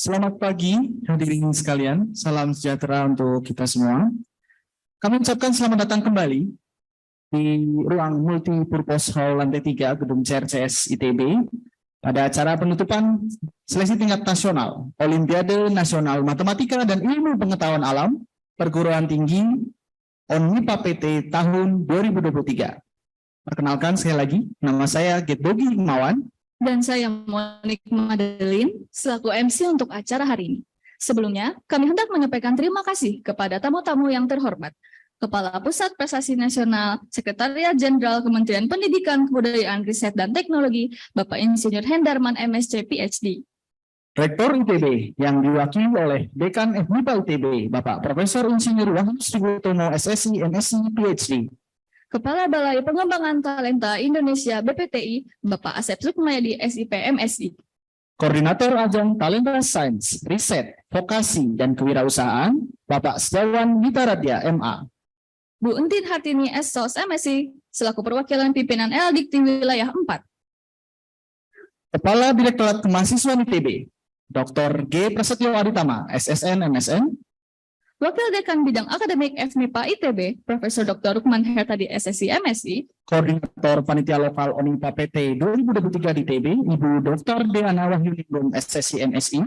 Selamat pagi hadirin sekalian, salam sejahtera untuk kita semua. Kami ucapkan selamat datang kembali di ruang multipurpose hall lantai 3 gedung CRCS ITB pada acara penutupan seleksi tingkat nasional Olimpiade Nasional Matematika dan Ilmu Pengetahuan Alam Perguruan Tinggi ONMIPA PT tahun 2023. Perkenalkan sekali lagi, nama saya Getbogi Imawan. Dan saya Monik Madeline, selaku MC untuk acara hari ini. Sebelumnya, kami hendak menyampaikan terima kasih kepada tamu-tamu yang terhormat. Kepala Pusat Prestasi Nasional, Sekretariat Jenderal Kementerian Pendidikan, Kebudayaan, Riset, dan Teknologi, Bapak Insinyur Hendarman MSc PhD. Rektor ITB yang diwakili oleh Dekan FMIPA ITB, Bapak Profesor Insinyur Wahyu Sriwutomo SSI MSc PhD. Kepala Balai Pengembangan Talenta Indonesia BPTI, Bapak Asep Sukmayadi SIP MSI. Koordinator Ajang Talenta Sains, Riset, Vokasi, dan Kewirausahaan, Bapak Setiawan Witaradya MA. Bu Entin Hartini SSOS MSI, selaku perwakilan pimpinan LDIKT Wilayah 4. Kepala Direktorat Kemahasiswaan ITB, Dr. G. Prasetyo Aditama, SSN MSN. Wakil Dekan Bidang Akademik FMIPA ITB, Profesor Dr. Rukman Hertadi SSI MSI. Koordinator Panitia Lokal ONMIPA PT 2023 di ITB, Ibu Dr. Deana Wahyuningrum SSI MSI.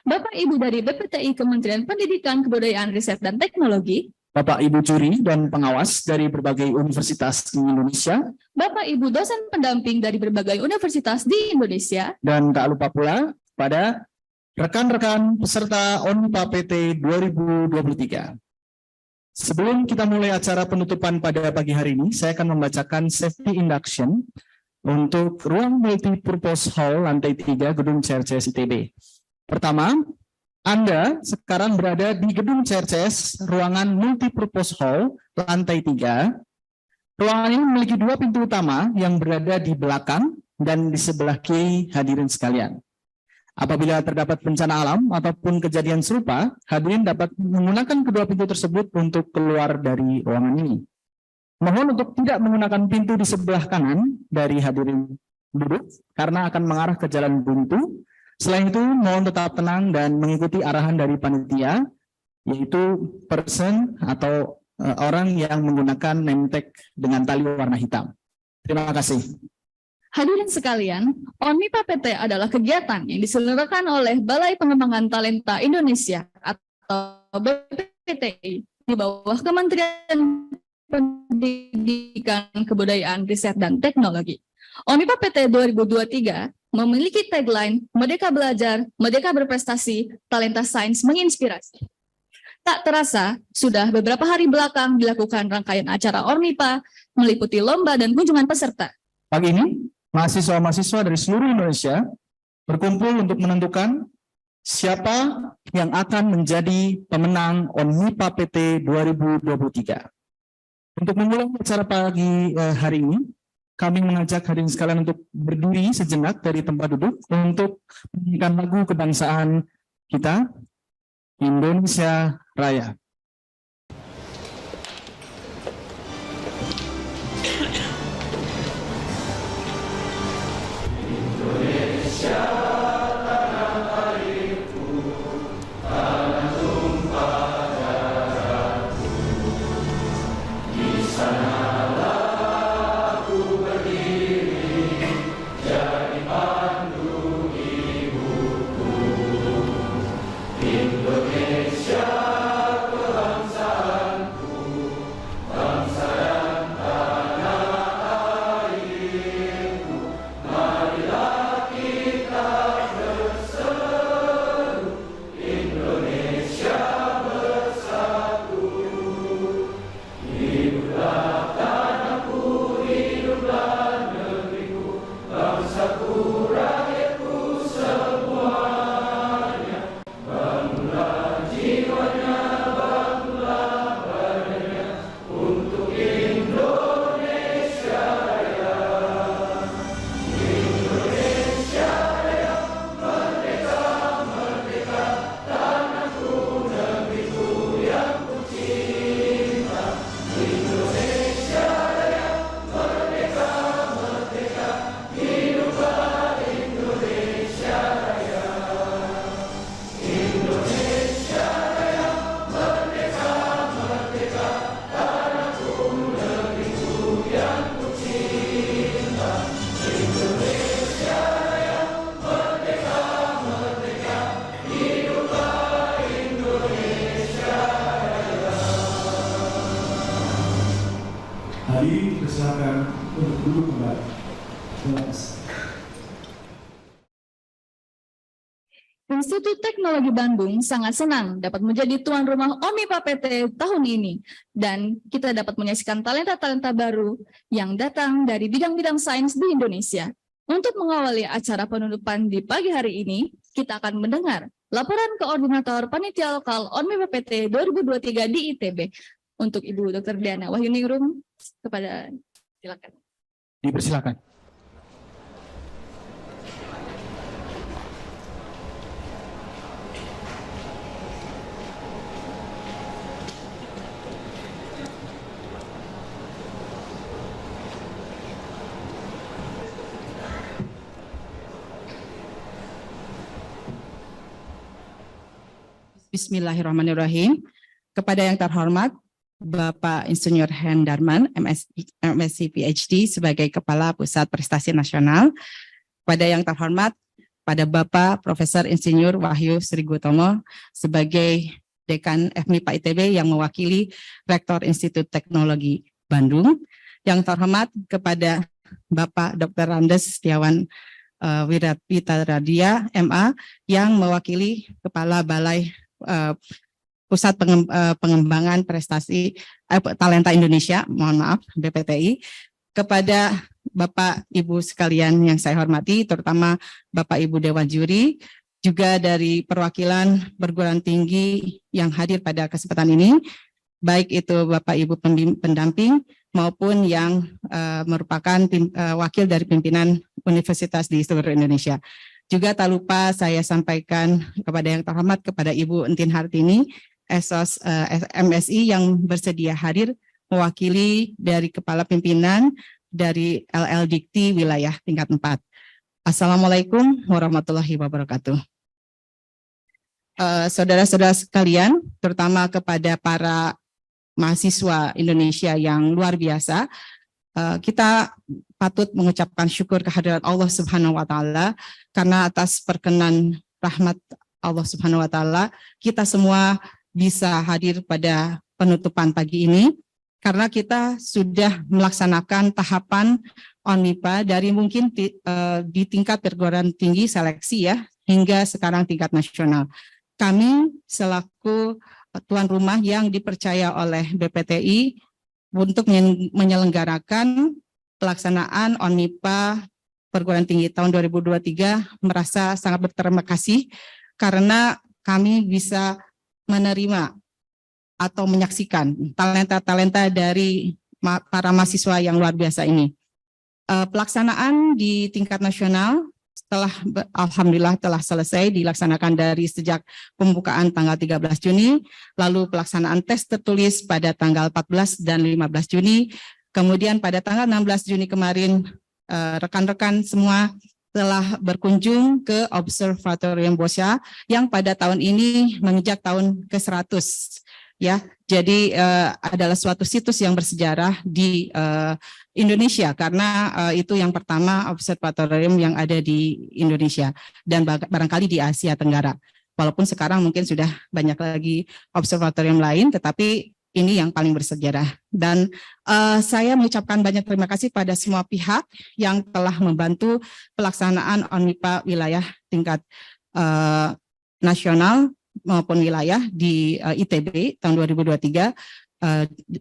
Bapak Ibu dari BPTI Kementerian Pendidikan, Kebudayaan, Riset, dan Teknologi. Bapak Ibu juri dan pengawas dari berbagai universitas di Indonesia. Bapak Ibu dosen pendamping dari berbagai universitas di Indonesia. Dan tak lupa pula pada rekan-rekan peserta ONMIPA PT 2023. Sebelum kita mulai acara penutupan pada pagi hari ini, saya akan membacakan safety induction untuk ruang multipurpose hall lantai 3 gedung CRCS ITB. Pertama, Anda sekarang berada di gedung CRCS ruangan multipurpose hall lantai 3. Ruangan ini memiliki 2 pintu utama yang berada di belakang dan di sebelah kiri hadirin sekalian. Apabila terdapat bencana alam ataupun kejadian serupa, hadirin dapat menggunakan kedua pintu tersebut untuk keluar dari ruangan ini. Mohon untuk tidak menggunakan pintu di sebelah kanan dari hadirin duduk karena akan mengarah ke jalan buntu. Selain itu, mohon tetap tenang dan mengikuti arahan dari panitia, yaitu person atau orang yang menggunakan name tag dengan tali warna hitam. Terima kasih. Hadirin sekalian, ONMIPA PT adalah kegiatan yang diselenggarakan oleh Balai Pengembangan Talenta Indonesia atau BPTI di bawah Kementerian Pendidikan, Kebudayaan, Riset, dan Teknologi. ONMIPA PT 2023 memiliki tagline Merdeka Belajar, Merdeka Berprestasi, Talenta Sains Menginspirasi. Tak terasa, sudah beberapa hari belakang dilakukan rangkaian acara ONMIPA meliputi lomba dan kunjungan peserta. Pagi ini, mahasiswa-mahasiswa dari seluruh Indonesia berkumpul untuk menentukan siapa yang akan menjadi pemenang ONMIPA PT 2023. Untuk memulai acara pagi hari ini, kami mengajak hadirin sekalian untuk berdiri sejenak dari tempat duduk untuk menyanyikan lagu kebangsaan kita, Indonesia Raya. Indonesia. dipersilakan untuk duduk kembali. Terima kasih. Institut Teknologi Bandung sangat senang dapat menjadi tuan rumah OMIPA PT tahun ini. Dan kita dapat menyaksikan talenta-talenta baru yang datang dari bidang-bidang sains di Indonesia. Untuk mengawali acara penutupan di pagi hari ini, kita akan mendengar laporan koordinator panitia lokal OMIPA PT 2023 di ITB. Untuk Ibu Dr. Diana Wahyuningrum, silakan. Dipersilakan. Bismillahirrahmanirrahim. Kepada yang terhormat Bapak Insinyur Hendarman, MSc PhD sebagai Kepala Pusat Prestasi Nasional. Kepada yang terhormat pada Bapak Profesor Insinyur Wahyu Srigutomo sebagai Dekan FMIPA ITB yang mewakili Rektor Institut Teknologi Bandung. Yang terhormat kepada Bapak Dr. Randes Setiawan Wirataradia, MA, yang mewakili Kepala Balai Pusat Pengembangan Prestasi Talenta Indonesia, mohon maaf, BPTI, kepada Bapak Ibu sekalian yang saya hormati, terutama Bapak Ibu Dewan Juri, juga dari perwakilan perguruan tinggi yang hadir pada kesempatan ini, baik itu Bapak Ibu pendamping maupun yang merupakan wakil dari pimpinan universitas di seluruh Indonesia. Juga tak lupa saya sampaikan kepada yang terhormat kepada Ibu Entin Hartini, Esos MSI yang bersedia hadir mewakili dari Kepala Pimpinan dari LL Dikti wilayah tingkat 4. Assalamualaikum warahmatullahi wabarakatuh. Saudara-saudara sekalian, terutama kepada para mahasiswa Indonesia yang luar biasa, kita patut mengucapkan syukur kehadirat Allah Subhanahu wa Ta'ala, karena atas perkenan rahmat Allah Subhanahu wa Ta'ala kita semua bisa hadir pada penutupan pagi ini, karena kita sudah melaksanakan tahapan ONMIPA dari mungkin di tingkat perguruan tinggi seleksi ya, hingga sekarang tingkat nasional. Kami selaku tuan rumah yang dipercaya oleh BPTI untuk menyelenggarakan pelaksanaan ONMIPA perguruan tinggi tahun 2023 merasa sangat berterima kasih karena kami bisa menerima atau menyaksikan talenta-talenta dari para mahasiswa yang luar biasa ini. Pelaksanaan di tingkat nasional alhamdulillah telah selesai dilaksanakan dari sejak pembukaan tanggal 13 Juni, lalu pelaksanaan tes tertulis pada tanggal 14 dan 15 Juni, kemudian pada tanggal 16 Juni kemarin rekan-rekan semua telah berkunjung ke Observatorium Boscha yang pada tahun ini menginjak tahun ke-100 ya. Jadi adalah suatu situs yang bersejarah di Indonesia karena itu yang pertama observatorium yang ada di Indonesia dan barangkali di Asia Tenggara. Walaupun sekarang mungkin sudah banyak lagi observatorium lain, tetapi ini yang paling bersejarah. Dan saya mengucapkan banyak terima kasih pada semua pihak yang telah membantu pelaksanaan ONMIPA wilayah tingkat nasional maupun wilayah di ITB tahun 2023,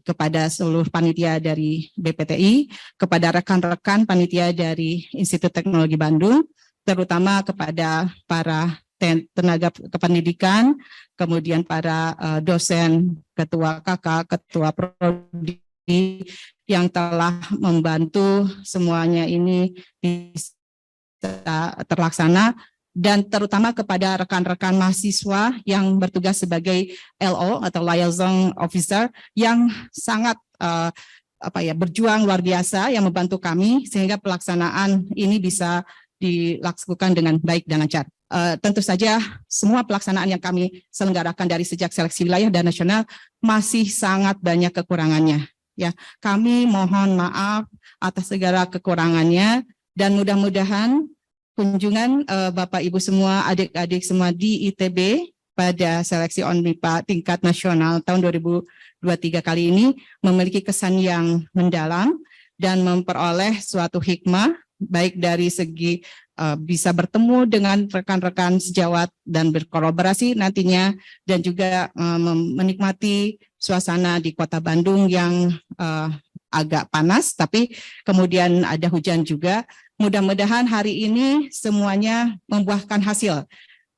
kepada seluruh panitia dari BPTI, kepada rekan-rekan panitia dari Institut Teknologi Bandung, terutama kepada para tenaga kependidikan, kemudian para dosen, ketua KK, ketua prodi yang telah membantu semuanya ini bisa terlaksana, dan terutama kepada rekan-rekan mahasiswa yang bertugas sebagai LO atau Liaison Officer yang sangat berjuang luar biasa yang membantu kami sehingga pelaksanaan ini bisa dilakukan dengan baik dan lancar. Tentu saja semua pelaksanaan yang kami selenggarakan dari sejak seleksi wilayah dan nasional masih sangat banyak kekurangannya. Ya, kami mohon maaf atas segala kekurangannya dan mudah-mudahan kunjungan Bapak Ibu semua, adik-adik semua di ITB pada seleksi ONMIPA tingkat nasional tahun 2023 kali ini memiliki kesan yang mendalam dan memperoleh suatu hikmah baik dari segi bisa bertemu dengan rekan-rekan sejawat dan berkolaborasi nantinya, dan juga menikmati suasana di Kota Bandung yang agak panas, tapi kemudian ada hujan juga. Mudah-mudahan hari ini semuanya membuahkan hasil.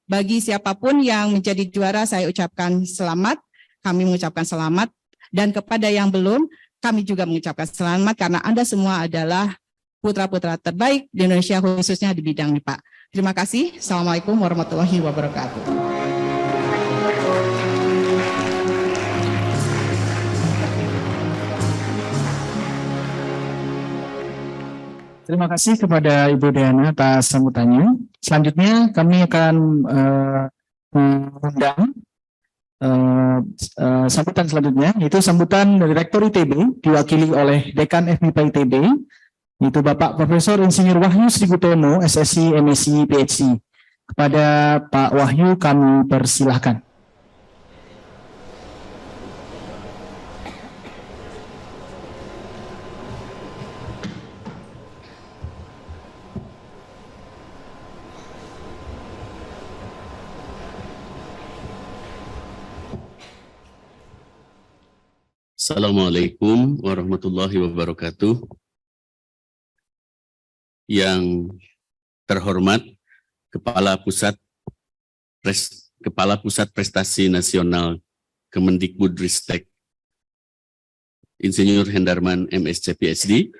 Bagi siapapun yang menjadi juara, saya ucapkan selamat, kami mengucapkan selamat, dan kepada yang belum, kami juga mengucapkan selamat karena Anda semua adalah putra-putra terbaik di Indonesia, khususnya di bidang MIPA. Terima kasih. Assalamualaikum warahmatullahi wabarakatuh. Terima kasih kepada Ibu Diana atas sambutannya. Selanjutnya kami akan mengundang sambutan selanjutnya, yaitu sambutan dari Rektor ITB diwakili oleh Dekan FMIPA ITB, yaitu Bapak Profesor Insinyur Wahyu Srigutono, SSC, MSc, PhD. Kepada Pak Wahyu kami persilahkan. Assalamualaikum warahmatullahi wabarakatuh. Yang terhormat Kepala Pusat Prestasi Nasional Kemendikbudristek Insinyur Hendarman MSc PhD,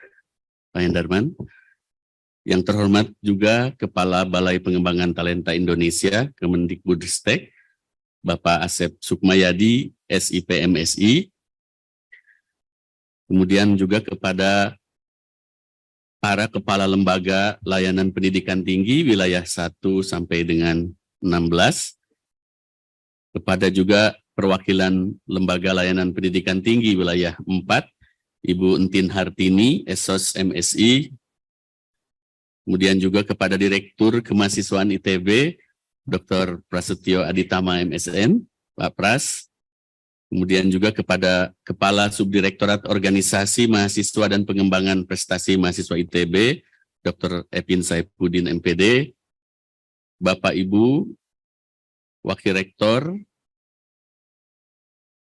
Pak Hendarman. Yang terhormat juga Kepala Balai Pengembangan Talenta Indonesia Kemendikbudristek, Bapak Asep Sukmayadi, SIP MSI. Kemudian juga kepada para kepala lembaga layanan pendidikan tinggi wilayah 1 sampai dengan 16, kepada juga perwakilan lembaga layanan pendidikan tinggi wilayah 4, Ibu Entin Hartini, Esos MSI, kemudian juga kepada Direktur Kemahasiswaan ITB, Dr. Prasetyo Aditama MSN, Pak Pras, kemudian juga kepada Kepala Subdirektorat Organisasi Mahasiswa dan Pengembangan Prestasi Mahasiswa ITB, Dr. Epin Saifuddin MPD, Bapak Ibu, Wakil Rektor,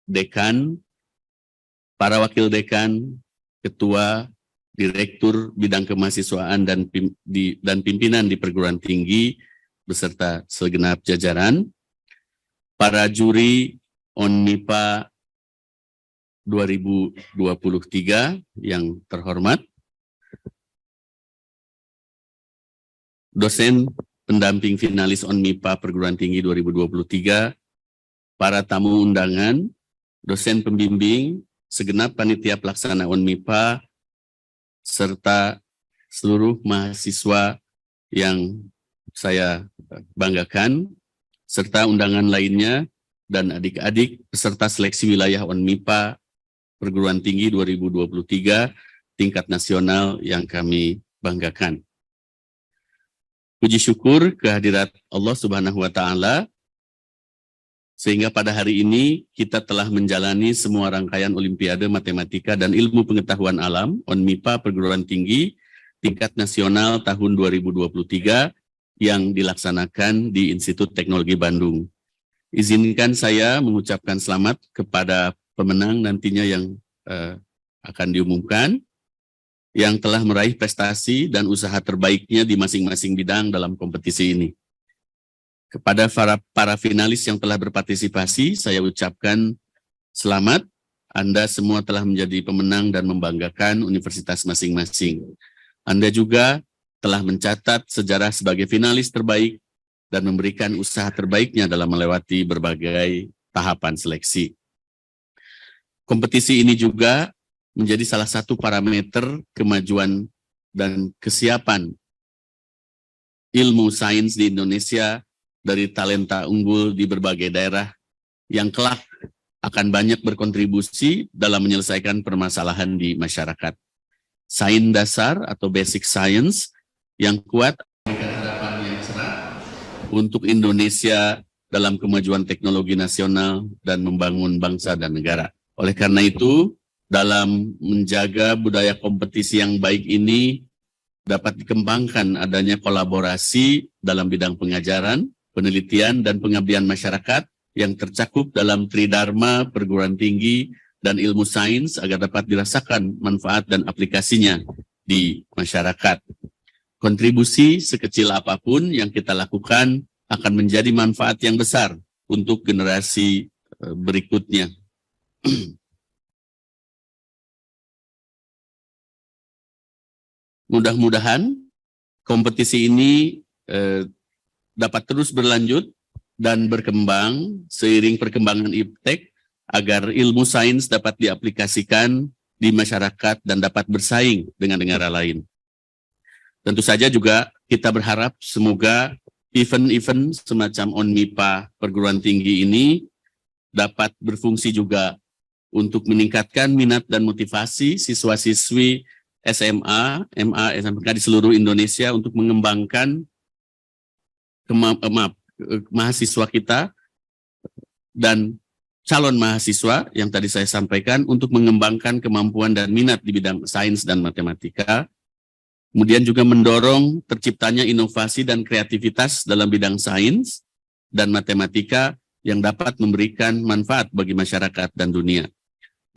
Dekan, para Wakil Dekan, Ketua, Direktur Bidang Kemahasiswaan dan Pimpinan di Perguruan Tinggi, beserta segenap jajaran, para juri ONMIPA 2023 yang terhormat, dosen pendamping finalis ONMIPA Perguruan Tinggi 2023, para tamu undangan, dosen pembimbing, segenap panitia pelaksana ONMIPA, serta seluruh mahasiswa yang saya banggakan, serta undangan lainnya, dan adik-adik peserta seleksi wilayah ONMIPA Perguruan Tinggi 2023 tingkat nasional yang kami banggakan. Puji syukur kehadirat Allah Subhanahu wa Ta'ala, sehingga pada hari ini kita telah menjalani semua rangkaian Olimpiade Matematika dan Ilmu Pengetahuan Alam ONMIPA Perguruan Tinggi tingkat nasional tahun 2023 yang dilaksanakan di Institut Teknologi Bandung. Izinkan saya mengucapkan selamat kepada pemenang nantinya yang akan diumumkan, yang telah meraih prestasi dan usaha terbaiknya di masing-masing bidang dalam kompetisi ini. Kepada para finalis yang telah berpartisipasi, saya ucapkan selamat. Anda semua telah menjadi pemenang dan membanggakan universitas masing-masing. Anda juga telah mencatat sejarah sebagai finalis terbaik dan memberikan usaha terbaiknya dalam melewati berbagai tahapan seleksi. Kompetisi ini juga menjadi salah satu parameter kemajuan dan kesiapan ilmu sains di Indonesia dari talenta unggul di berbagai daerah yang kelak akan banyak berkontribusi dalam menyelesaikan permasalahan di masyarakat. Sains dasar atau basic science yang kuat untuk Indonesia dalam kemajuan teknologi nasional dan membangun bangsa dan negara. Oleh karena itu, dalam menjaga budaya kompetisi yang baik ini dapat dikembangkan adanya kolaborasi dalam bidang pengajaran, penelitian, dan pengabdian masyarakat yang tercakup dalam Tridharma perguruan tinggi dan ilmu sains agar dapat dirasakan manfaat dan aplikasinya di masyarakat. Kontribusi sekecil apapun yang kita lakukan akan menjadi manfaat yang besar untuk generasi berikutnya. Mudah-mudahan kompetisi ini dapat terus berlanjut dan berkembang seiring perkembangan iptek agar ilmu sains dapat diaplikasikan di masyarakat dan dapat bersaing dengan negara lain. Tentu saja juga kita berharap semoga event-event semacam ONMIPA perguruan tinggi ini dapat berfungsi juga untuk meningkatkan minat dan motivasi siswa-siswi SMA, MA, SMK di seluruh Indonesia untuk mengembangkan mahasiswa kita dan calon mahasiswa yang tadi saya sampaikan untuk mengembangkan kemampuan dan minat di bidang sains dan matematika. Kemudian juga mendorong terciptanya inovasi dan kreativitas dalam bidang sains dan matematika yang dapat memberikan manfaat bagi masyarakat dan dunia.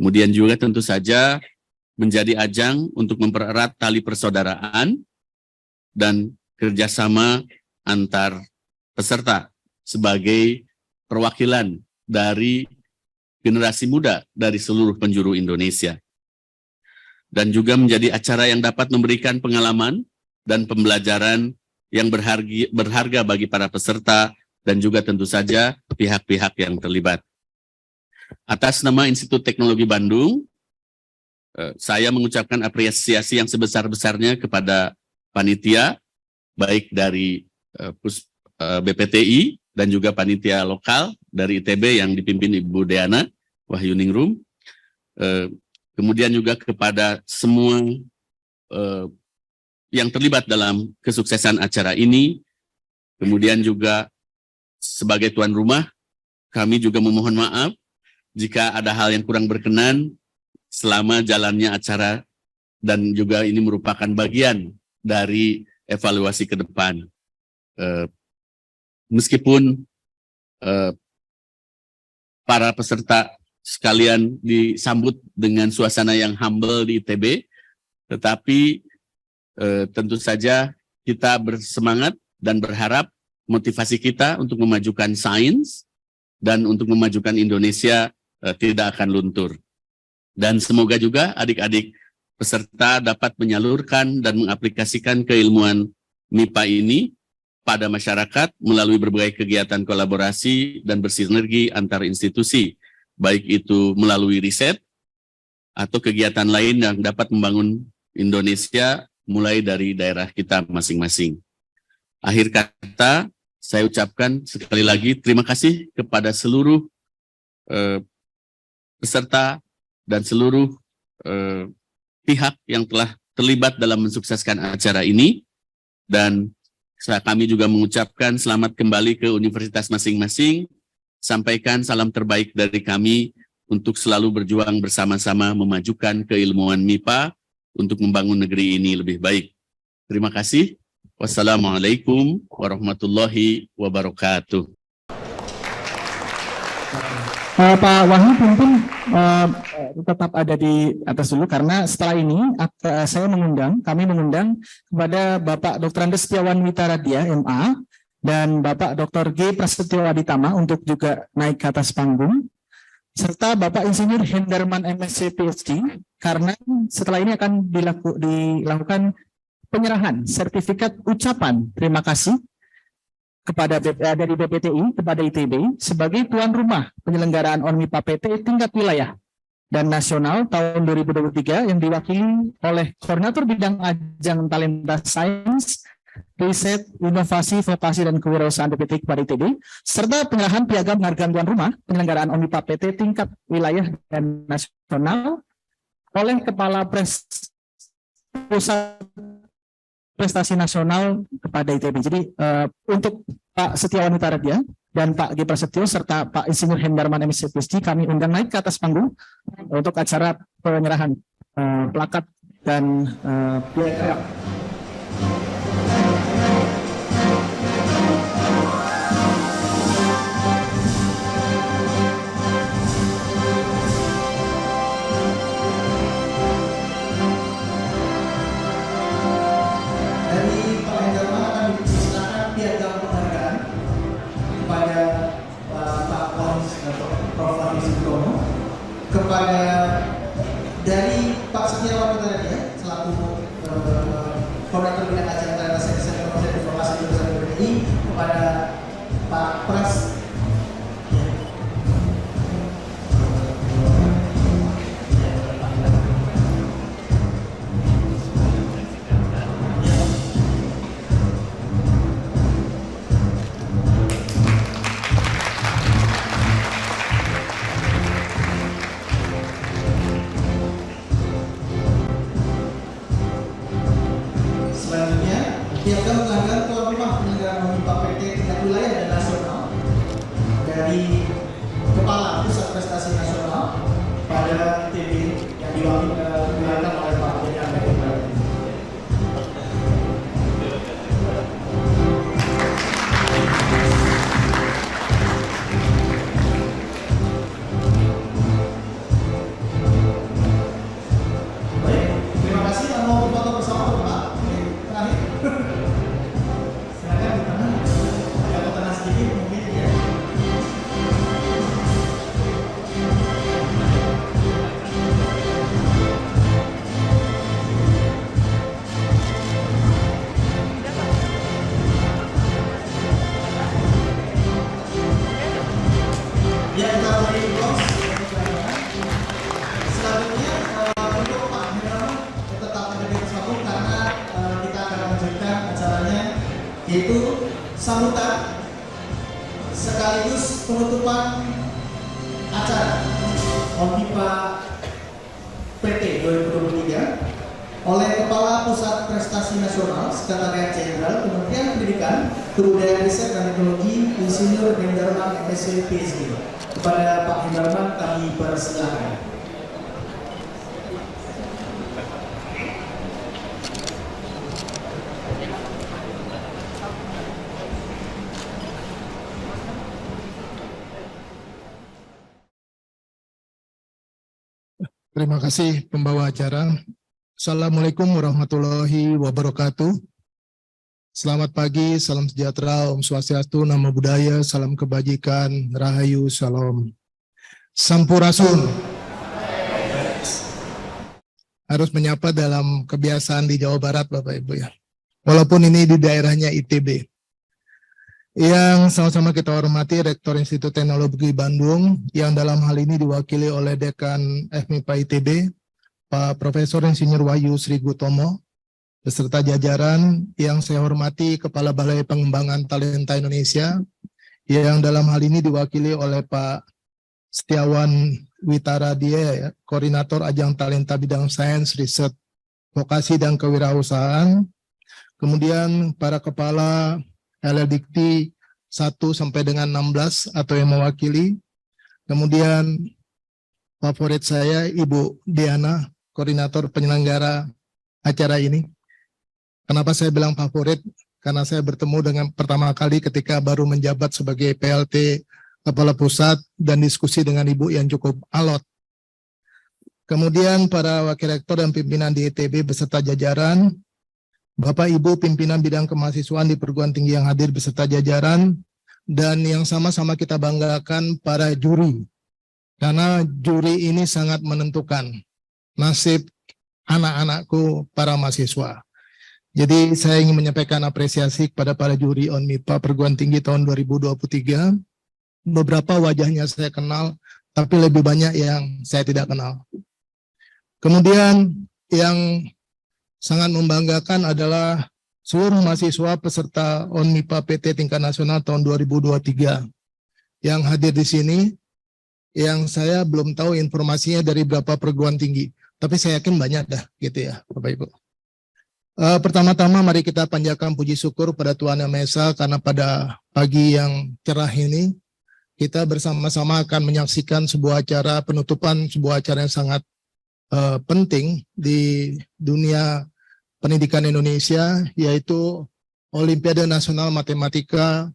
Kemudian juga tentu saja menjadi ajang untuk mempererat tali persaudaraan dan kerjasama antar peserta sebagai perwakilan dari generasi muda dari seluruh penjuru Indonesia. Dan juga menjadi acara yang dapat memberikan pengalaman dan pembelajaran yang berharga bagi para peserta dan juga tentu saja pihak-pihak yang terlibat. Atas nama Institut Teknologi Bandung, saya mengucapkan apresiasi yang sebesar-besarnya kepada panitia, baik dari BPTI dan juga panitia lokal dari ITB yang dipimpin Ibu Deana Wahyuningrum. Kemudian juga kepada semua yang terlibat dalam kesuksesan acara ini. Kemudian juga sebagai tuan rumah, kami juga memohon maaf jika ada hal yang kurang berkenan selama jalannya acara dan juga ini merupakan bagian dari evaluasi ke depan. Meskipun para peserta sekalian disambut dengan suasana yang humble di ITB, tetapi tentu saja kita bersemangat dan berharap motivasi kita untuk memajukan sains dan untuk memajukan Indonesia tidak akan luntur. Dan semoga juga adik-adik peserta dapat menyalurkan dan mengaplikasikan keilmuan MIPA ini pada masyarakat melalui berbagai kegiatan kolaborasi dan bersinergi antar institusi, baik itu melalui riset atau kegiatan lain yang dapat membangun Indonesia mulai dari daerah kita masing-masing. Akhir kata, saya ucapkan sekali lagi terima kasih kepada seluruh peserta dan seluruh pihak yang telah terlibat dalam mensukseskan acara ini. Dan kami juga mengucapkan selamat kembali ke universitas masing-masing. Sampaikan salam terbaik dari kami untuk selalu berjuang bersama-sama memajukan keilmuan MIPA untuk membangun negeri ini lebih baik. Terima kasih. Wassalamualaikum warahmatullahi wabarakatuh. Pak Wahyu mungkin tetap ada di atas dulu karena setelah ini kami mengundang kepada Bapak Dr. Andes Setiawan Witaradia, MA, dan Bapak Dr. G. Prasetyo Aditama untuk juga naik ke atas panggung, serta Bapak Insinyur Hendarman MSc PhD, karena setelah ini akan dilakukan penyerahan sertifikat ucapan terima kasih kepada dari BPTI kepada ITB sebagai tuan rumah penyelenggaraan ONMIPA PT tingkat wilayah dan nasional tahun 2023 yang diwakili oleh Koordinator Bidang Ajang Talenta Sains, Riset, Inovasi, Vokasi, dan Kewirausahaan BPTI kepada ITB, serta penyerahan piagam penghargaan tuan rumah penyelenggaraan ONMIPA PT tingkat wilayah dan nasional oleh Kepala Pusat Prestasi Nasional kepada ITB. Jadi untuk Pak Setiawan Hitaredia dan Pak G. Prasetyo serta Pak Insinyur Hendarman MSc PhD kami undang naik ke atas panggung untuk acara penyerahan plakat dan piagam. Dari Pak Hendarman akan dipersilakan piagam penghargaan kepada Pak Prof. Wahyu Sutomo, kepada dari Pak Setiawan Hitaredia selaku Koordinator Bidang Acara dan Sekretariat Proses Informasi Jurusan BPI, kepada Pak Pras. Selanjutnya, piagam penghargaan tuan rumah penyelenggaraan MIPA PT tingkat wilayah dan nasional dari Kepala Pusat Prestasi Nasional pada ITB yang diwakilkan oleh Pak Dedi Ahmed. Baik, terima kasih. Mau foto bersama Pak? Terakhir. Silakan di tengah. Agak tenang sedikit mungkin ya. Ya, kita beri box. Selanjutnya untuk Pak Hendarman tetap ada di atas panggung karena kita akan melanjutkan acaranya, yaitu sambutan sekaligus penutupan acara ONMIPA PT 2023 oleh Kepala Pusat Prestasi Nasional Sekretariat Jenderal Kementerian Pendidikan, Kebudayaan, Riset dan Teknologi, Insinyur Hendarman MSc PhD. Kepada Pak Hendarman kami persilakan. Terima kasih pembawa acara. Assalamualaikum warahmatullahi wabarakatuh. Selamat pagi, salam sejahtera, Om Swastiastu, Namo Buddhaya, salam kebajikan, Rahayu, Salam. Sampurasun. Harus menyapa dalam kebiasaan di Jawa Barat, Bapak Ibu ya. Walaupun ini di daerahnya ITB. Yang sama-sama kita hormati Rektor Institut Teknologi Bandung, yang dalam hal ini diwakili oleh Dekan FMIPA ITB, Pak Profesor Insinyur Wahyu Sri Gutomo, beserta jajaran yang saya hormati Kepala Balai Pengembangan Talenta Indonesia, yang dalam hal ini diwakili oleh Pak Setiawan Hitaredia, Koordinator Ajang Talenta Bidang Sains, Riset, Vokasi, dan Kewirausahaan. Kemudian para Kepala LLDikti 1 sampai dengan 16 atau yang mewakili. Kemudian favorit saya Ibu Diana, Koordinator Penyelenggara acara ini. Kenapa saya bilang favorit? Karena saya bertemu dengan pertama kali ketika baru menjabat sebagai PLT Kepala Pusat dan diskusi dengan Ibu yang cukup alot. Kemudian para Wakil Rektor dan pimpinan di ITB beserta jajaran, Bapak Ibu pimpinan bidang kemahasiswaan di perguruan tinggi yang hadir beserta jajaran, dan yang sama-sama kita banggakan para juri. Karena juri ini sangat menentukan nasib anak-anakku para mahasiswa. Jadi saya ingin menyampaikan apresiasi kepada para juri ONMIPA Perguruan Tinggi tahun 2023. Beberapa wajahnya saya kenal, tapi lebih banyak yang saya tidak kenal. Kemudian yang sangat membanggakan adalah seluruh mahasiswa peserta ONMIPA PT tingkat nasional tahun 2023 yang hadir di sini, yang saya belum tahu informasinya dari berapa perguruan tinggi, tapi saya yakin banyak dah gitu ya Bapak Ibu. Pertama-tama mari kita panjatkan puji syukur pada Tuhan Yang Maha Esa karena pada pagi yang cerah ini kita bersama-sama akan menyaksikan sebuah acara penutupan, sebuah acara yang sangat penting di dunia pendidikan Indonesia, yaitu Olimpiade Nasional Matematika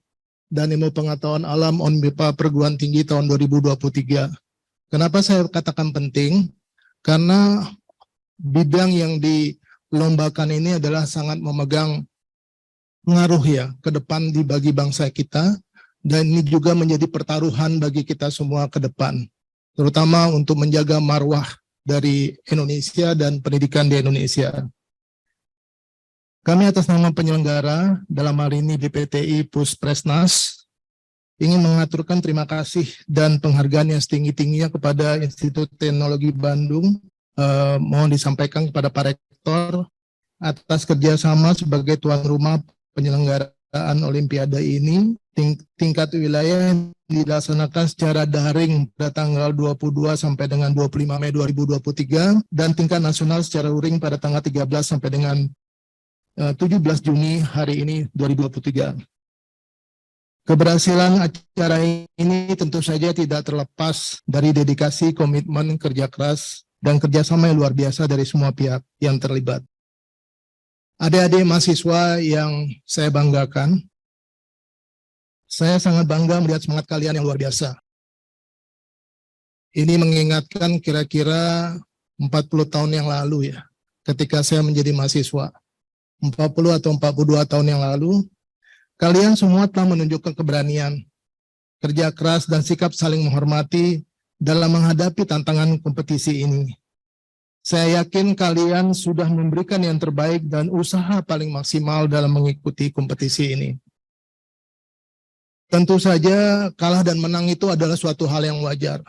dan Ilmu Pengetahuan Alam ONMIPA Perguruan Tinggi tahun 2023. Kenapa saya katakan penting? Karena bidang yang dilombakan ini adalah sangat memegang pengaruh ya ke depan bagi bangsa kita, dan ini juga menjadi pertaruhan bagi kita semua ke depan, terutama untuk menjaga marwah dari Indonesia dan pendidikan di Indonesia. Kami atas nama penyelenggara, dalam hal ini BPTI Puspresnas, ingin mengaturkan terima kasih dan penghargaan yang setinggi-tingginya kepada Institut Teknologi Bandung. Mohon disampaikan kepada Pak Rektor atas kerjasama sebagai tuan rumah penyelenggaraan Olimpiade ini. Tingkat wilayah yang dilaksanakan secara daring pada tanggal 22 sampai dengan 25 Mei 2023 dan tingkat nasional secara luring pada tanggal 13 sampai dengan 17 Juni hari ini 2023. Keberhasilan acara ini tentu saja tidak terlepas dari dedikasi, komitmen, kerja keras, dan kerjasama yang luar biasa dari semua pihak yang terlibat. Adik-adik mahasiswa yang saya banggakan, saya sangat bangga melihat semangat kalian yang luar biasa. Ini mengingatkan kira-kira 40 tahun yang lalu ya, ketika saya menjadi mahasiswa. 40 atau 42 tahun yang lalu, kalian semua telah menunjukkan keberanian, kerja keras, dan sikap saling menghormati dalam menghadapi tantangan kompetisi ini. Saya yakin kalian sudah memberikan yang terbaik dan usaha paling maksimal dalam mengikuti kompetisi ini. Tentu saja kalah dan menang itu adalah suatu hal yang wajar.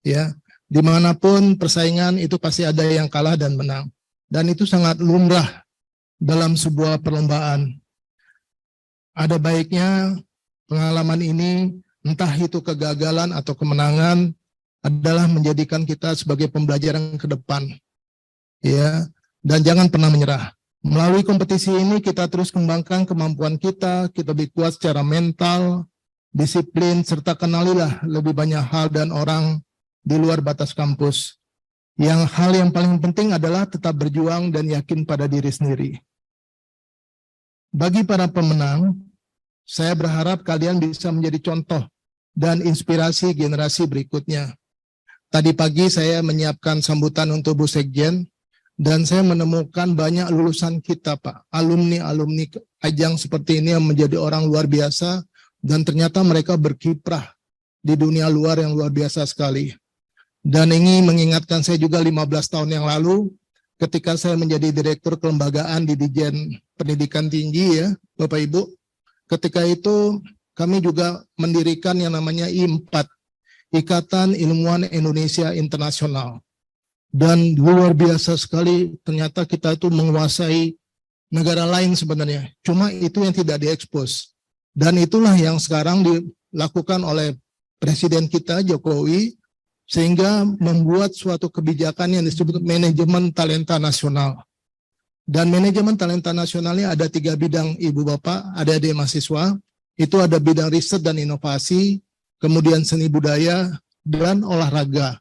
Ya, dimanapun persaingan itu pasti ada yang kalah dan menang. Dan itu sangat lumrah dalam sebuah perlombaan. Ada baiknya pengalaman ini, entah itu kegagalan atau kemenangan, adalah menjadikan kita sebagai pembelajaran ke depan. Ya, dan jangan pernah menyerah. Melalui kompetisi ini kita terus kembangkan kemampuan kita lebih kuat secara mental, disiplin, serta kenalilah lebih banyak hal dan orang di luar batas kampus. Hal yang paling penting adalah tetap berjuang dan yakin pada diri sendiri. Bagi para pemenang, saya berharap kalian bisa menjadi contoh dan inspirasi generasi berikutnya. Tadi pagi saya menyiapkan sambutan untuk Bu Sekjen, dan saya menemukan banyak lulusan kita, Pak, alumni-alumni ajang seperti ini yang menjadi orang luar biasa, dan ternyata mereka berkiprah di dunia luar yang luar biasa sekali. Dan ini mengingatkan saya juga 15 tahun yang lalu, ketika saya menjadi direktur kelembagaan di Dijen Pendidikan Tinggi ya, Bapak Ibu. Ketika itu kami juga mendirikan yang namanya I4, Ikatan Ilmuwan Indonesia Internasional. Dan luar biasa sekali, ternyata kita itu menguasai negara lain sebenarnya. Cuma itu yang tidak diekspos. Dan itulah yang sekarang dilakukan oleh Presiden kita Jokowi, sehingga membuat suatu kebijakan yang disebut manajemen talenta nasional. Dan manajemen talenta nasionalnya ada 3 bidang, Ibu Bapak, adik-adik mahasiswa. Itu ada bidang riset dan inovasi, kemudian seni budaya, dan olahraga.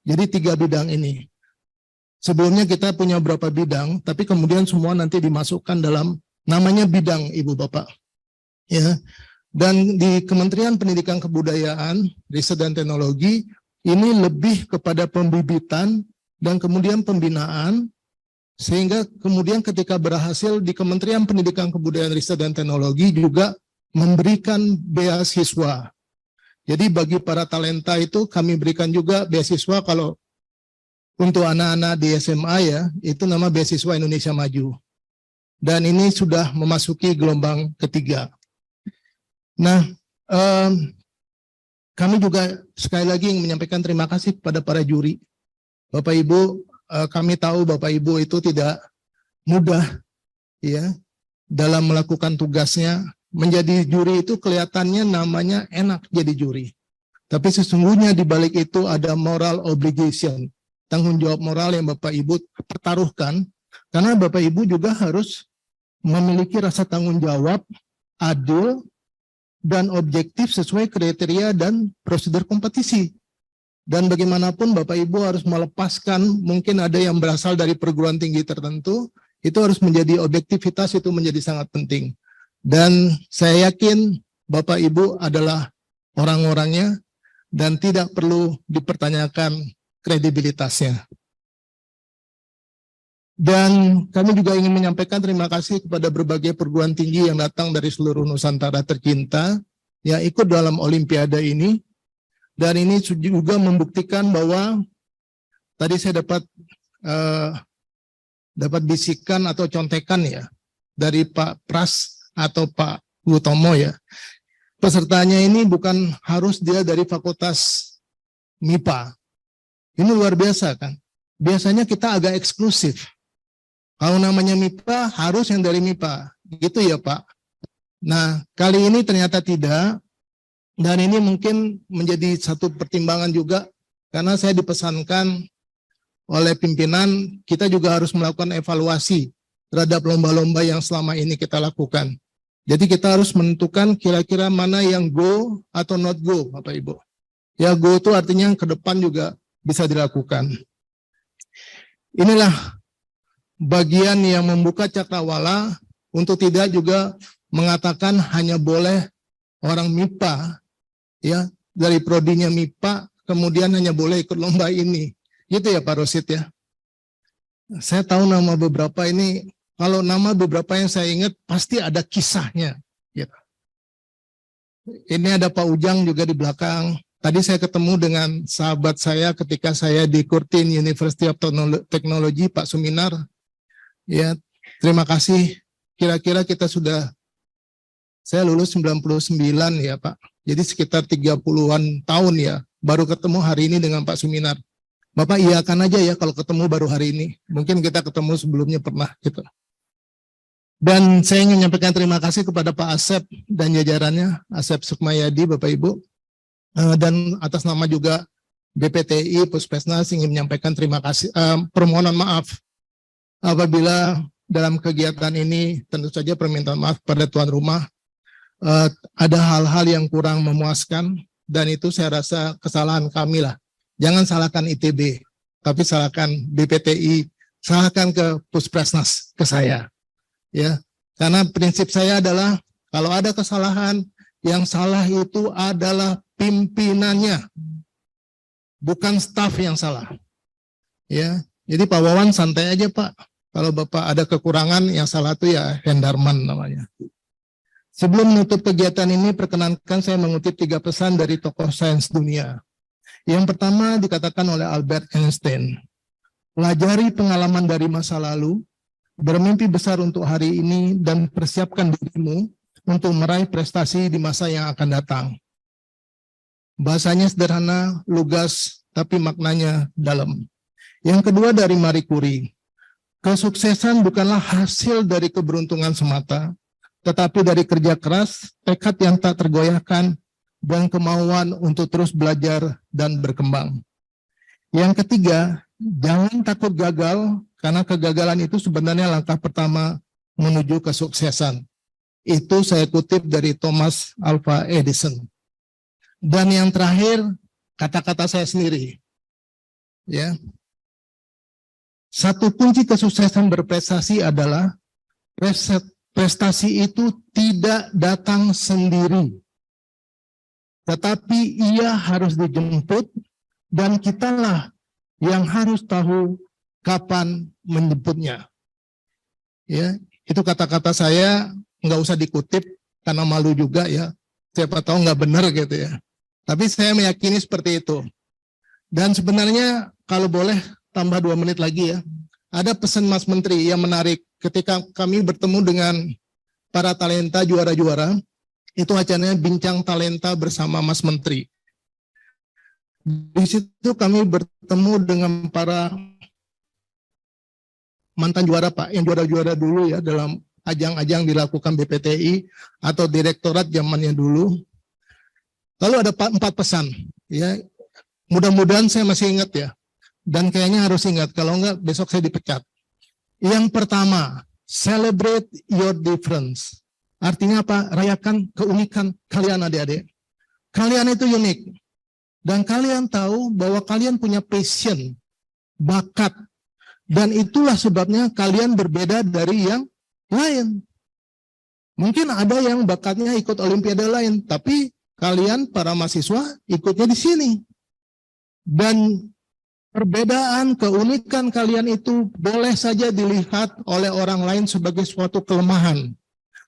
Jadi 3 bidang ini. Sebelumnya kita punya beberapa bidang, tapi kemudian semua nanti dimasukkan dalam namanya bidang, Ibu Bapak. Ya. Dan di Kementerian Pendidikan Kebudayaan, Riset dan Teknologi, ini lebih kepada pembibitan dan kemudian pembinaan, sehingga kemudian ketika berhasil di Kementerian Pendidikan Kebudayaan, Riset dan Teknologi juga memberikan beasiswa. Jadi bagi para talenta itu kami berikan juga beasiswa. Kalau untuk anak-anak di SMA ya, itu nama beasiswa Indonesia Maju. Dan ini sudah memasuki gelombang ketiga. Nah, kami juga sekali lagi ingin menyampaikan terima kasih kepada para juri. Bapak Ibu, kami tahu Bapak Ibu itu tidak mudah ya dalam melakukan tugasnya. Menjadi juri itu kelihatannya namanya enak jadi juri. Tapi sesungguhnya di balik itu ada moral obligation, tanggung jawab moral yang Bapak Ibu pertaruhkan Karena Bapak Ibu juga harus memiliki rasa tanggung jawab, adil, dan objektif sesuai kriteria dan prosedur kompetisi. Dan bagaimanapun Bapak Ibu harus melepaskan, mungkin ada yang berasal dari perguruan tinggi tertentu, itu harus menjadi objektivitas, itu menjadi sangat penting. Dan saya yakin Bapak Ibu adalah orang-orangnya dan tidak perlu dipertanyakan kredibilitasnya. Dan kami juga ingin menyampaikan terima kasih kepada berbagai perguruan tinggi yang datang dari seluruh Nusantara tercinta yang ikut dalam Olimpiade ini. Dan ini juga membuktikan bahwa tadi saya dapat bisikan atau contekan ya dari Pak Pras atau Pak Gutomo ya. Pesertanya ini bukan harus dia dari Fakultas MIPA. Ini luar biasa kan. Biasanya kita agak eksklusif. Kalau namanya MIPA, harus yang dari MIPA. Gitu ya Pak. Nah, kali ini ternyata tidak. Dan ini mungkin menjadi satu pertimbangan juga. Karena saya dipesankan oleh pimpinan, kita juga harus melakukan evaluasi terhadap lomba-lomba yang selama ini kita lakukan. Jadi kita harus menentukan kira-kira mana yang go atau not go, Bapak Ibu. Ya go itu artinya ke depan juga bisa dilakukan. Inilah bagian yang membuka cakrawala untuk tidak juga mengatakan hanya boleh orang MIPA ya dari prodinya MIPA kemudian hanya boleh ikut lomba ini. Gitu ya Pak Rosid ya. Saya tahu nama beberapa ini, kalau nama beberapa yang saya ingat pasti ada kisahnya gitu. Ini ada Pak Ujang juga di belakang. Tadi saya ketemu dengan sahabat saya ketika saya di Curtin University of Technology, Pak Suminar. Ya, terima kasih. Kira-kira kita sudah, saya lulus 99 ya Pak. Jadi sekitar 30-an tahun ya, baru ketemu hari ini dengan Pak Suminar. Bapak iyakan aja ya kalau ketemu baru hari ini. Mungkin kita ketemu sebelumnya pernah gitu. Dan saya ingin menyampaikan terima kasih kepada Pak Asep dan jajarannya, Asep Sukmayadi, Bapak Ibu. Dan atas nama juga BPTI, Puspesnas ingin menyampaikan terima kasih, permohonan maaf apabila dalam kegiatan ini tentu saja permintaan maaf pada tuan rumah ada hal-hal yang kurang memuaskan dan itu saya rasa kesalahan kami lah. Jangan salahkan ITB, tapi salahkan BPTI, salahkan ke Puspesnas, ke saya. Ya, karena prinsip saya adalah kalau ada kesalahan, yang salah itu adalah pimpinannya, bukan staf yang salah. Ya, jadi Pak Wawan santai aja Pak. Kalau Bapak ada kekurangan, yang salah itu ya Hendarman namanya. Sebelum menutup kegiatan ini, perkenankan saya mengutip 3 pesan dari tokoh sains dunia. Yang pertama dikatakan oleh Albert Einstein, pelajari pengalaman dari masa lalu, bermimpi besar untuk hari ini, dan persiapkan dirimu untuk meraih prestasi di masa yang akan datang. Bahasanya sederhana, lugas, tapi maknanya dalam. Yang kedua dari Marie Curie, kesuksesan bukanlah hasil dari keberuntungan semata, tetapi dari kerja keras, tekad yang tak tergoyahkan, dan kemauan untuk terus belajar dan berkembang. Yang ketiga, jangan takut gagal, karena kegagalan itu sebenarnya langkah pertama menuju kesuksesan. Itu saya kutip dari Thomas Alva Edison. Dan yang terakhir, kata-kata saya sendiri. Ya. Satu kunci kesuksesan berprestasi adalah prestasi itu tidak datang sendiri. Tetapi ia harus dijemput dan kitalah yang harus tahu kapan menjemputnya. Ya, itu kata-kata saya nggak usah dikutip karena malu juga ya. Siapa tahu nggak benar gitu ya. Tapi saya meyakini seperti itu. Dan sebenarnya kalau boleh tambah 2 menit lagi ya. Ada pesan Mas Menteri yang menarik ketika kami bertemu dengan para talenta juara-juara. Itu acaranya Bincang Talenta bersama Mas Menteri. Di situ kami bertemu dengan para mantan juara Pak, yang juara-juara dulu ya dalam ajang-ajang dilakukan BPTI atau direktorat zamannya dulu. Lalu ada 4 pesan, ya. Mudah-mudahan saya masih ingat ya. Dan kayaknya harus ingat, kalau enggak besok saya dipecat. Yang pertama, celebrate your difference. Artinya apa? Rayakan keunikan kalian adik-adik. Kalian itu unik. Dan kalian tahu bahwa kalian punya passion, bakat. Dan itulah sebabnya kalian berbeda dari yang lain. Mungkin ada yang bakatnya ikut olimpiade lain, tapi kalian para mahasiswa ikutnya di sini. Dan perbedaan, keunikan kalian itu boleh saja dilihat oleh orang lain sebagai suatu kelemahan.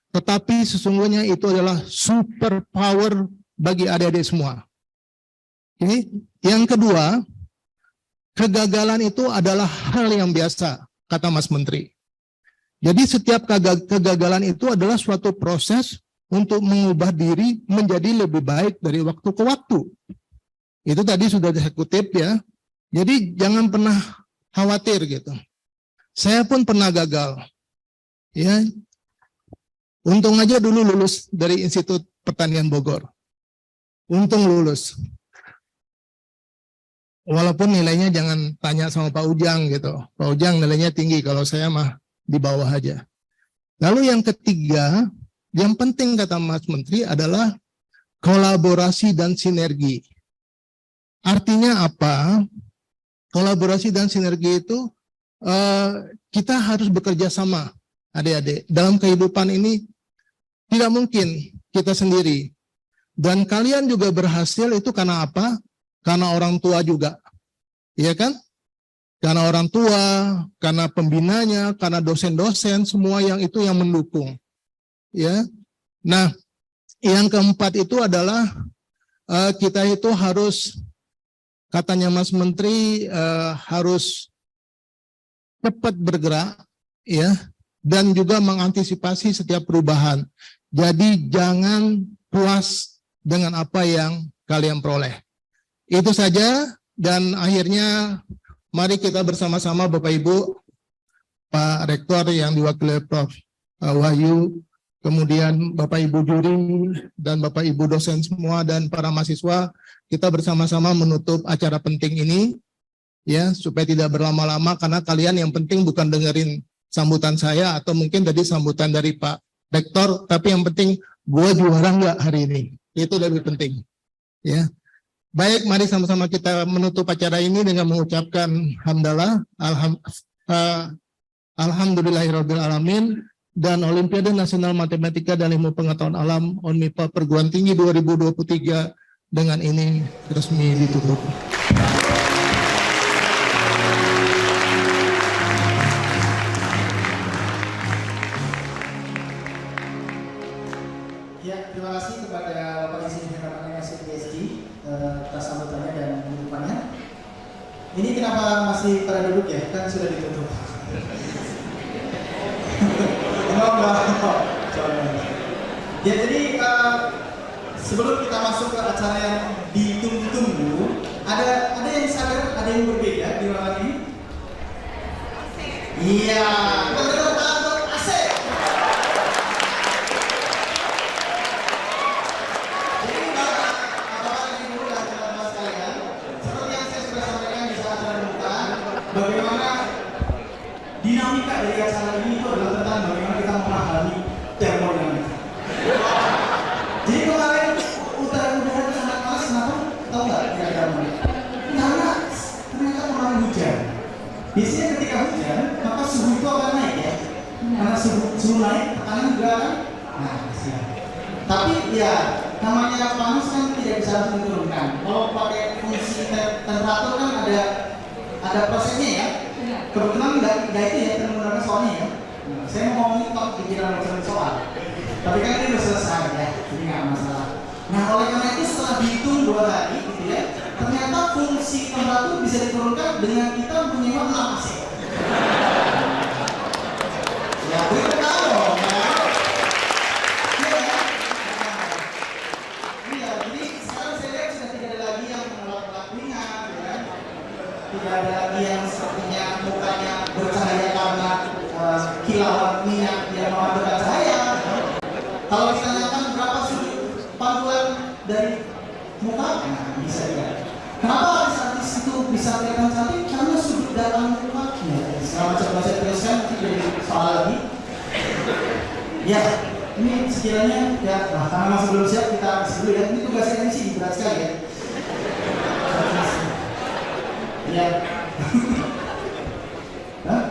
Tetapi sesungguhnya itu adalah super power bagi adik-adik semua. Oke. Yang kedua, kegagalan itu adalah hal yang biasa, kata Mas Menteri. Jadi setiap kegagalan itu adalah suatu proses untuk mengubah diri menjadi lebih baik dari waktu ke waktu. Itu tadi sudah saya kutip ya. Jadi jangan pernah khawatir gitu. Saya pun pernah gagal. Ya. Untung aja dulu lulus dari Institut Pertanian Bogor. Untung lulus. Walaupun nilainya jangan tanya sama Pak Ujang gitu. Pak Ujang nilainya tinggi, kalau saya mah di bawah aja. Lalu yang ketiga, yang penting kata Mas Menteri adalah kolaborasi dan sinergi. Artinya apa? Kolaborasi dan sinergi itu kita harus bekerja sama, adik-adik. Dalam kehidupan ini tidak mungkin kita sendiri. Dan kalian juga berhasil itu karena apa? Karena orang tua juga. Iya kan? Karena orang tua, karena pembinanya, karena dosen-dosen, semua yang itu yang mendukung. Ya. Nah, yang keempat itu adalah kita itu harus, katanya Mas Menteri, harus cepat bergerak, ya, dan juga mengantisipasi setiap perubahan. Jadi jangan puas dengan apa yang kalian peroleh. Itu saja, dan akhirnya mari kita bersama-sama Bapak Ibu, Pak Rektor yang diwakili Prof. Wahyu, kemudian Bapak Ibu juri, dan Bapak Ibu dosen semua, dan para mahasiswa, kita bersama-sama menutup acara penting ini, ya, supaya tidak berlama-lama, karena kalian yang penting bukan dengerin sambutan saya, atau mungkin tadi sambutan dari Pak Rektor, tapi yang penting, gue juara nggak hari ini, itu lebih penting, ya. Baik, mari sama-sama kita menutup acara ini dengan mengucapkan hamdalah, alhamdulillahirabbil alamin, dan Olimpiade Nasional Matematika dan Ilmu Pengetahuan Alam ONMIPA Perguruan Tinggi 2023 dengan ini resmi ditutup. Ya, terima kasih kepada Bapak Isi Harapan PSG atas sambutannya dan penutupannya. Ini kenapa masih pada duduk ya? Kan sudah ditutup. Ya, jadi sebelum kita masuk ke acara yang ditunggu-tunggu, ada yang sadar, ada yang berbeda di ruangan ini? Iya, betul asik. Jadi Bapak Ibu dan teman-teman sekalian, seperti yang saya sudah sampaikan di saat acara pembukaan, bagaimana dinamika dari acara ini itu adalah tentang bagaimana kita memahami termodinamika. Jadi kemarin udara sangat panas, kenapa? Tahu nggak kira-kira? Karena ternyata kemarin hujan. Biasanya ketika hujan, maka suhu itu akan naik ya. Karena suhu naik, tekanan juga akan naik. Tapi ya, namanya panas kan tidak bisa langsung diturunkan. Kalau pakai fungsi temperatur kan ada prosesnya ya. Kebetulan nggak itu ya, kita menggunakan soalnya ya. Saya mau ngomongin top pikiran macam soal. Tapi kan ini udah selesai ya, jadi nggak masalah. Nah, oleh karena itu setelah dihitung 2 hari, gitu ya, ternyata fungsi temperatur bisa diturunkan dengan kita menyewa 6 AC. Ya, kita tahu dong, ya. Iya, jadi sekarang saya lihat sudah tidak ada lagi yang mengelak-elak ringan, ya. Tidak ada lagi yang sepertinya mukanya bercahaya karena kilauan minyak yang memadamkan cahaya. Kalau ditanyakan berapa sudut pantulan dari muka, nah bisa ya. Kenapa artis-artis itu bisa kelihatan cantik? Karena sudut dalam mukanya. Segala macam bahasa tuliskan jadi soal lagi. Ya, ini sekiranya ya, nah, karena masih belum siap kita isi dulu ya. Ini tugasnya MC berat sekali ya. Ya. Hah?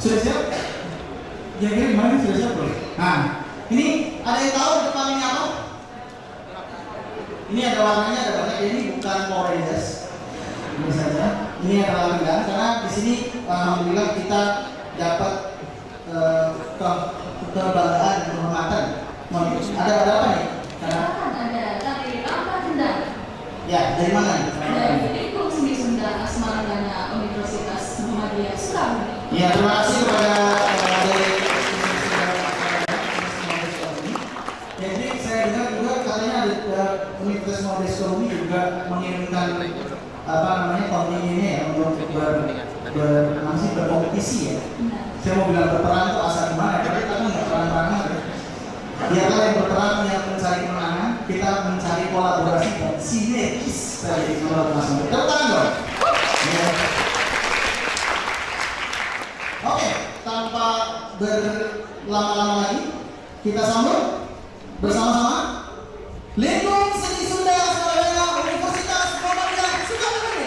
Sudah siap? Ya kira gimana sudah siap belum? Nah, ini ada yang tahu depan ini apa? Ini ada warnanya, ada banyak. Ini bukan Power Rangers. Ini saja. Ini adalah rendang karena di sini alhamdulillah kita dapat kebanggaan dan kehormatan. Ada apa nih? Karena Ada dari Angkat Kendal, ya dari mana nih? dari Ikut Seni Sunda Asmaragana Universitas Muhammadiyah Sukabumi. Ya, terima kasih kepada jadi saya dengar juga katanya ada Universitas Muhammadiyah Sukabumi juga mengirimkan apa namanya kontingennya ya untuk berkompetisi ya. Saya mau bilang berperang itu asal gimana? Tapi kita nggak perang-perangan. Biarlah yang berperang yang mencari kemenangan, kita mencari kolaborasi dan sinergis dari menurut Mas Menteri. Tepuk tangan dong. Ya. Oke, tanpa berlama-lama lagi, kita sambut bersama-sama Lingkung Seni Sunda Asmaragana Universitas Muhammadiyah Sukabumi.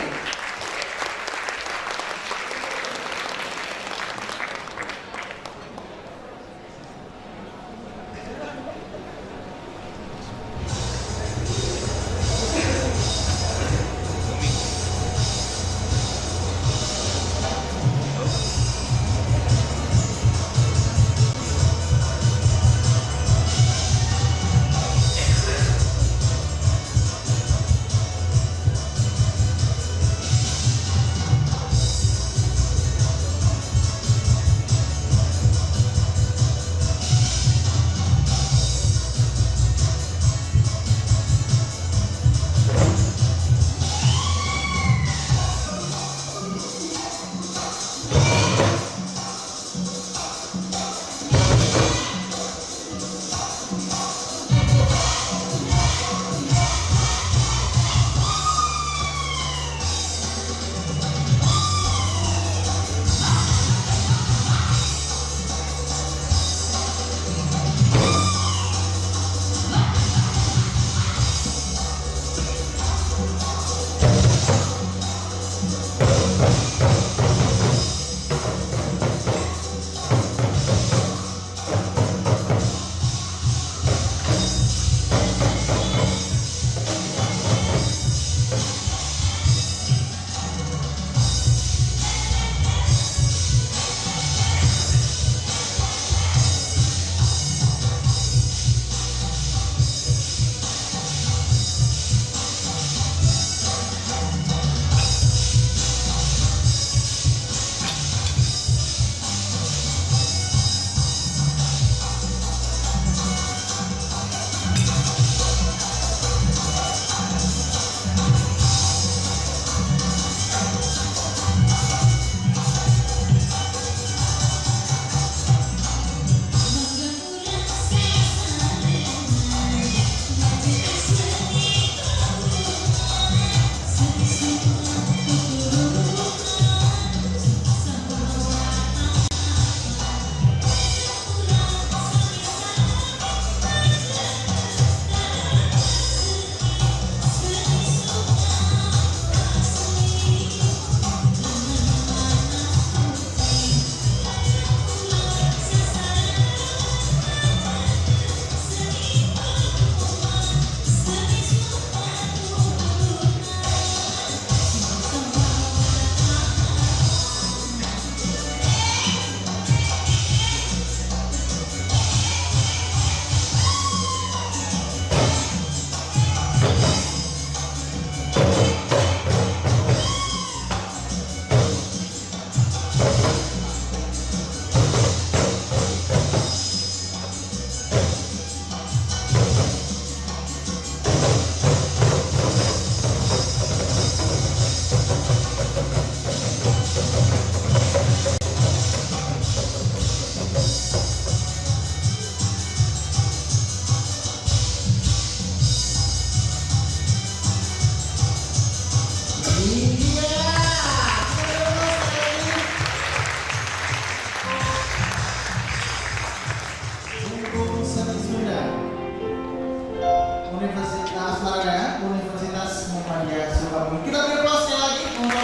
suka bumi. Kita beri aplaus sekali lagi untuk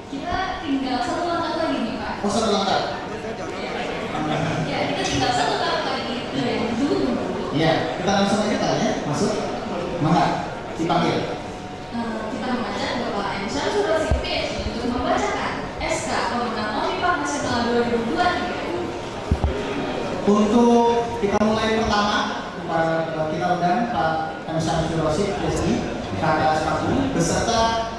Kita tinggal satu langkah lagi nih Pak. oh, satu langkah. Ya, kita tinggal satu langkah lagi. Iya, kita langsung aja ya, masuk. Mangga, dipanggil. Kita membaca Bapak M. Syamsul Rosyid PhD untuk membacakan SK Pemenang ONMIPA Nasional 2023. Untuk kita mulai pertama, kita undang Pak M. Syamsul Rosyid PhD, KKS Paku, beserta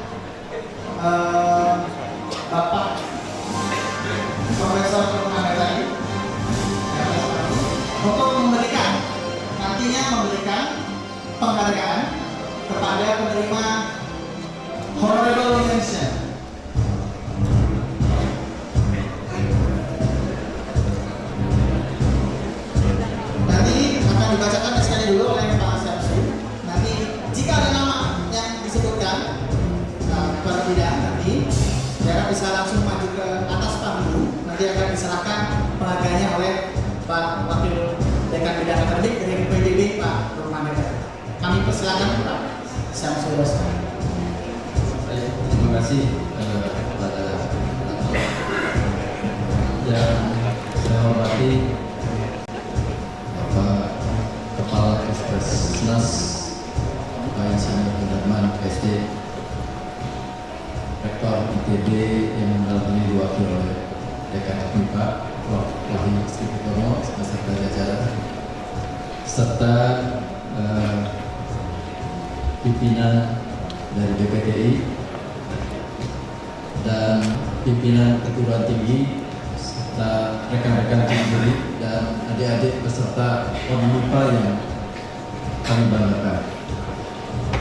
Bapak Profesor Muhammad Tadi untuk memberikan penghargaan kepada penerima honorable mention. Nanti akan dibacakan SK-nya dulu oleh Pak Syamsul. Nanti jika ada nama yang disebutkan pada bidang nanti daerah bisa langsung maju ke atas panggung. Nanti akan diserahkan penghargaannya oleh Pak Wakil Dekan Bidang Akademik dari PDB Pak Rumah Negara. Kami persilakan Pak Syamsul Rosyid. Terima kasih kepada yang saya hormati Bapak Kepala Puskesmas Pak Insinyur Hendarman SD, Rektor ITB yang dalam ini diwakili oleh Dekan UNMIPA Prof. Wahyu Sripitomo beserta jajaran, serta pimpinan dari BPTI dan pimpinan perguruan tinggi serta rekan-rekan tim juri dan adik-adik peserta ONMIPA yang kami banggakan.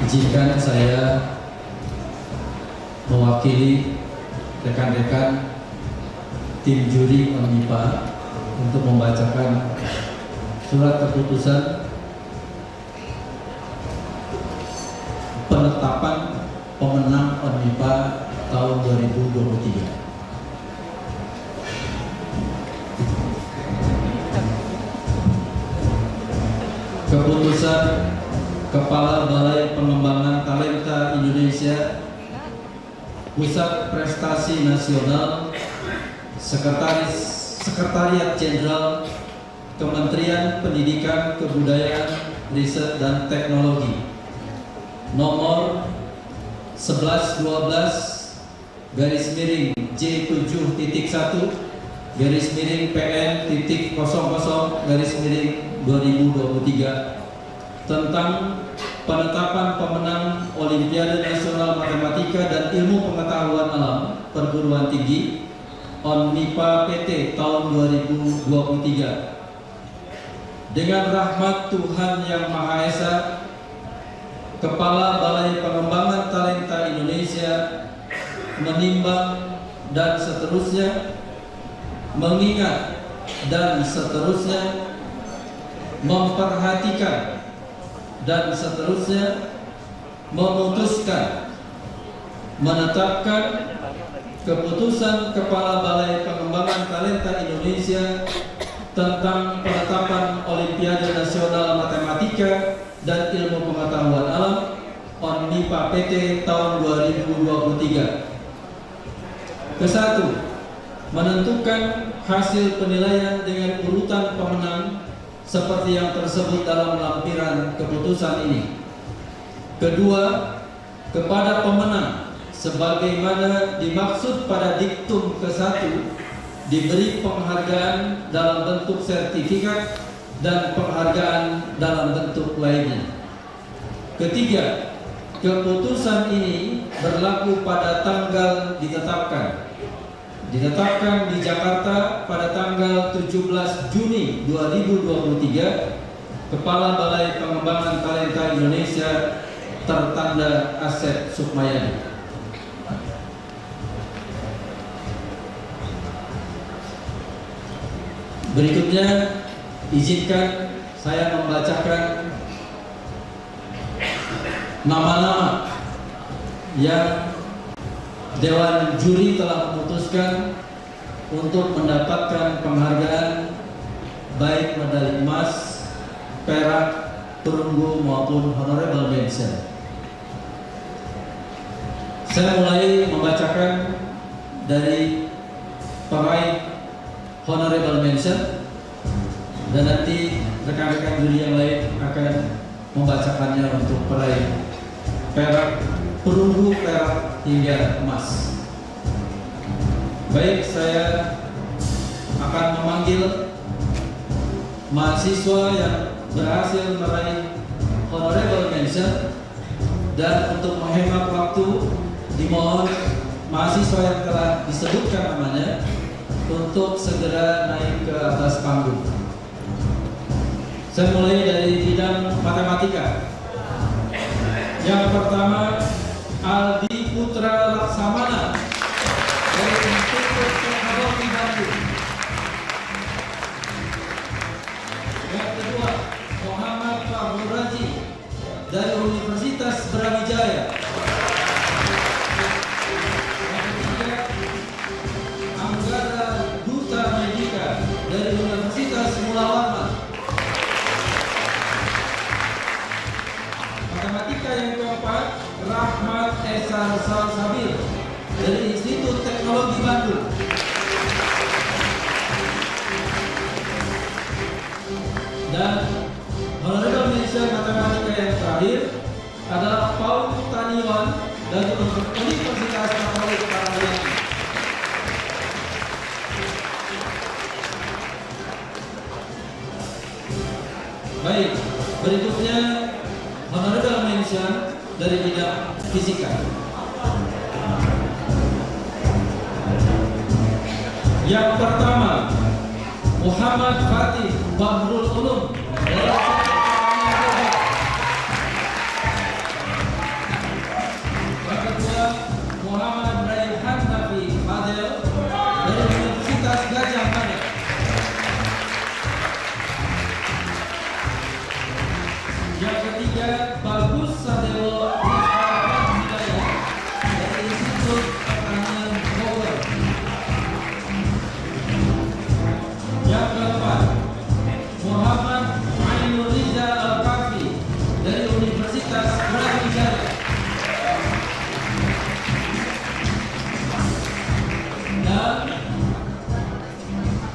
Izinkan saya mewakili rekan-rekan tim juri ONMIPA untuk membacakan surat keputusan penetapan pemenang ONMIPA tahun 2023. Keputusan Kepala Balai Pengembangan Talenta Indonesia, Pusat Prestasi Nasional, Sekretariat Jenderal Kementerian Pendidikan, Kebudayaan, Riset dan Teknologi nomor 11-12-PN.00-2023 tentang penetapan pemenang Olimpiade Nasional Matematika dan Ilmu Pengetahuan Alam Perguruan Tinggi ONMIPA PT tahun 2023. Dengan rahmat Tuhan Yang Maha Esa, Kepala Balai Pengembangan Talenta Indonesia menimbang dan seterusnya, mengingat dan seterusnya, memperhatikan dan seterusnya, memutuskan, menetapkan keputusan Kepala Balai Pengembangan Talenta Indonesia tentang penetapan Olimpiade Nasional Matematika dan Ilmu Pengetahuan Alam ONMIPA PT tahun 2023. Ke-1, menentukan hasil penilaian dengan urutan pemenang seperti yang tersebut dalam lampiran keputusan ini. Kedua, kepada pemenang sebagaimana dimaksud pada diktum ke-1 diberi penghargaan dalam bentuk sertifikat dan penghargaan dalam bentuk lainnya. Ketiga, keputusan ini berlaku pada tanggal ditetapkan di Jakarta pada tanggal 17 Juni 2023. Kepala Balai Pengembangan Talenta Indonesia tertanda Asep Sukmayadi. Berikutnya izinkan saya membacakan nama-nama yang Dewan Juri telah memutuskan untuk mendapatkan penghargaan baik medali emas, perak, perunggu maupun honorable mention. Saya mulai membacakan dari peraih honorable mention dan nanti rekan-rekan juri yang lain akan membacakannya untuk peraih perak, perunggu perak hingga emas. Baik, saya akan memanggil mahasiswa yang berhasil meraih honorable mention, dan untuk menghemat waktu dimohon mahasiswa yang telah disebutkan namanya untuk segera naik ke atas panggung. Saya mulai dari bidang matematika. Yang pertama, Aldi Putra Laksamana dari Institut Teknologi Bandung. Yang kedua, Muhammad Fahru Razi dari Universitas Brawijaya. Yang ketiga, Anggara Duta Medika dari Universitas Mula Warman. Matematika yang keempat, Rahmat Esa Sabir dari Institut Teknologi Bandung. Dan honorable mention matematika yang terakhir adalah Paul Taniwan dari Universitas Katolik Parahyangan. Baik, berikutnya honorable mention dari bidang fisika. Yang pertama, Muhammad Fatih Bahrul Ulum dari yang kedua, Muhammad Raihan Nafi Fadel dari Universitas Gajah Mada. Yang ketiga, Bagus Sadelo Hidayah dari Institut Pertanian Bogor. Yang keempat, Muhammad Ainur Rizal Al-Kafi dari Universitas Brawijaya. Dan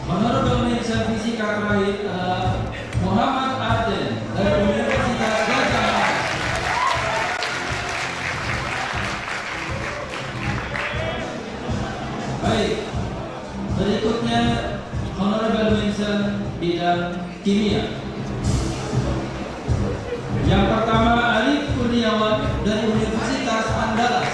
honorable mention fisika terakhir adalah Muhammad Arden dari Universitas Gajah Mada. Baik, berikutnya honorable mention bidang kimia. Yang pertama, Arif Kurniawan dari Universitas Andalas.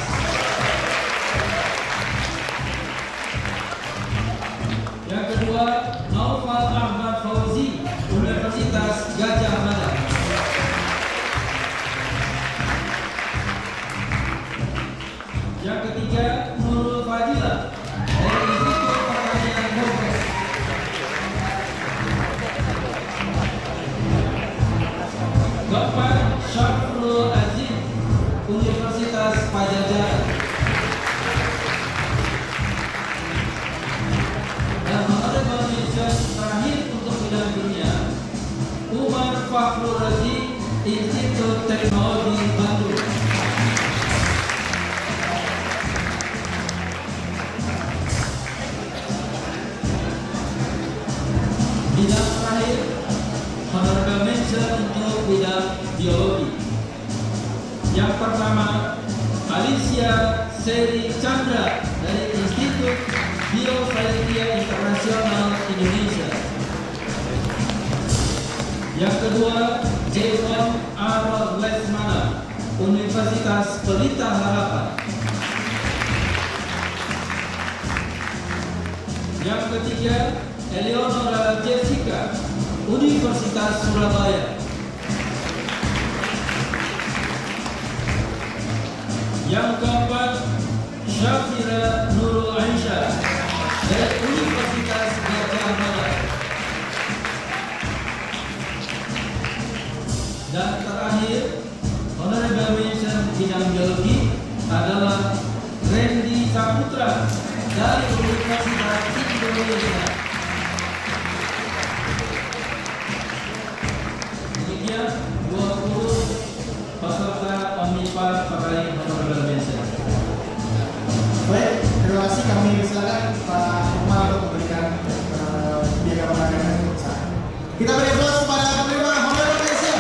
Yang kedua, Naufal Ahmad Fauzi, Universitas Gajah Mada. Yang ketiga, Nurul Fadila dari Institut Pertanian Bogor. Keempat, Syafrul Aziz, Universitas Pajajaran. Dan honorable mention terakhir untuk bidang kimia, Umar Fakhrul Razi, Institut Teknologi Bandung. Bidang terakhir, honorable mention untuk bidang biologi. Yang pertama, Alicia Seri Chandra dari Institut Biosciences Internasional Indonesia. Yang kedua, Jason R. Lesmana, Universitas Pelita Harapan. Yang ketiga, Eleonora Jessica, Universitas Surabaya. Yang keempat, Syafira Nurul Aisyah dari Universitas Gajah Mada. Dan terakhir, honorable mention bidang biologi adalah Randy Saputra dari Universitas Indonesia. Kita beri aplaus kepada penerima honorary mention.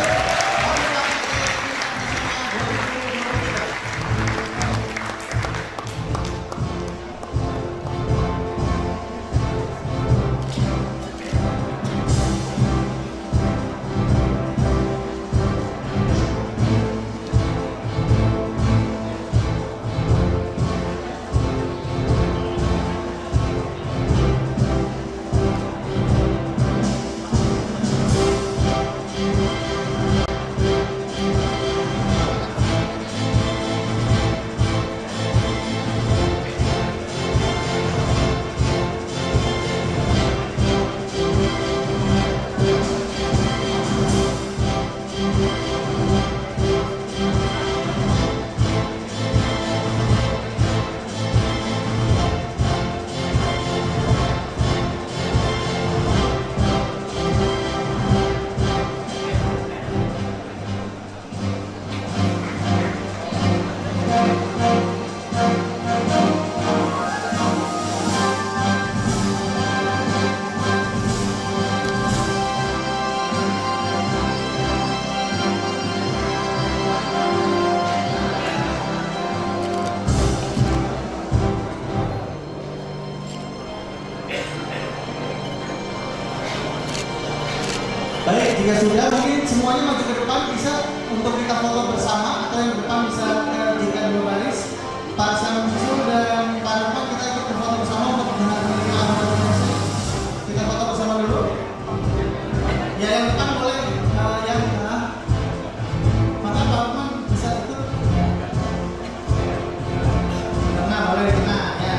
Baik, jika sudah mungkin semuanya maju ke depan bisa untuk kita foto bersama atau yang depan bisa jika dua baris. Pak Samsul dan Pak Rahmat kita ikut berfoto bersama untuk menerima honorary. Kita foto bersama dulu. Ya yang depan boleh yang tengah. Maka Pak Rahmat bisa ikut. Tengah boleh di tengah ya.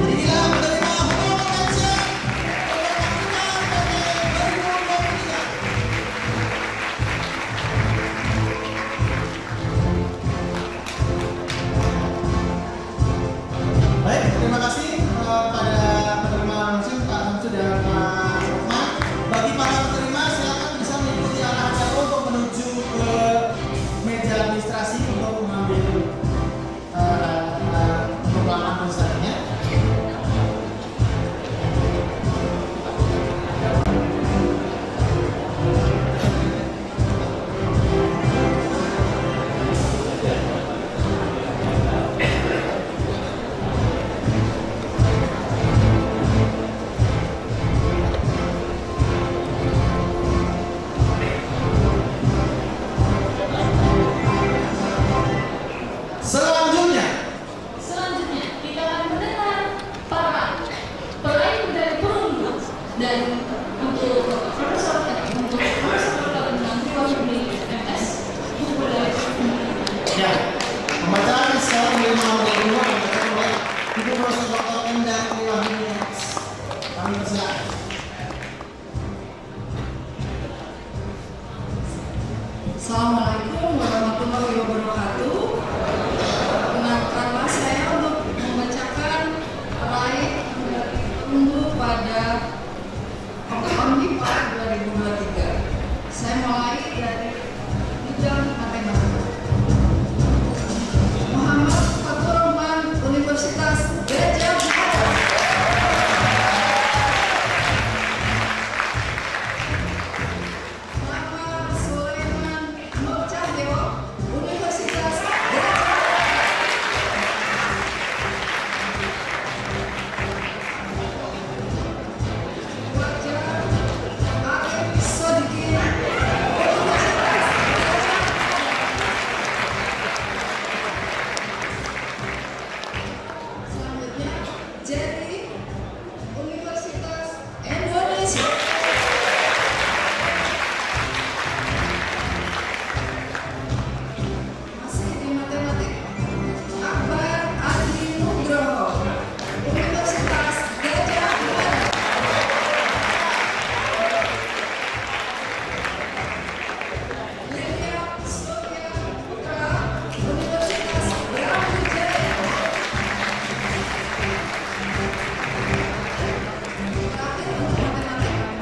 Jadi kita menerima honorary mention. Baik, terima kasih pada penerima langsung Pak Samsul dan Pak Rahmat. Bagi para penerima silakan bisa mengikuti arah jauh untuk menuju ke meja administrasi untuk mengambil untuk lamar tulisannya. Selanjutnya kita akan mendengar para peraih medali perunggu dan untuk Profesor Kalenang Publik MS Budaya. Ya, pembacaan sekarang menerima honorary dibacakan oleh Ibu Profesor Dr. Endah Triwahini. Kami persilakan. Assalamualaikum warahmatullahi wabarakatuh. Perkenalkanlah saya untuk membacakan raih medali perunggu pada ONMIPA 2023. Saya mulai dari bidang matematika. Muhammad Fatur Rahman, Universitas Gadjah Mada. Muhammad Sulaiman Nur Cahyo, Universitas Gadjah Wajar Arif Sodikin, Universitas selanjutnya Jerry, Universitas Indonesia. Masih di matematik, Akbar Adi Nugroho, Universitas Gadjah Mada. William Surya Putra, Universitas Brawijaya. Terakhir untuk matematik,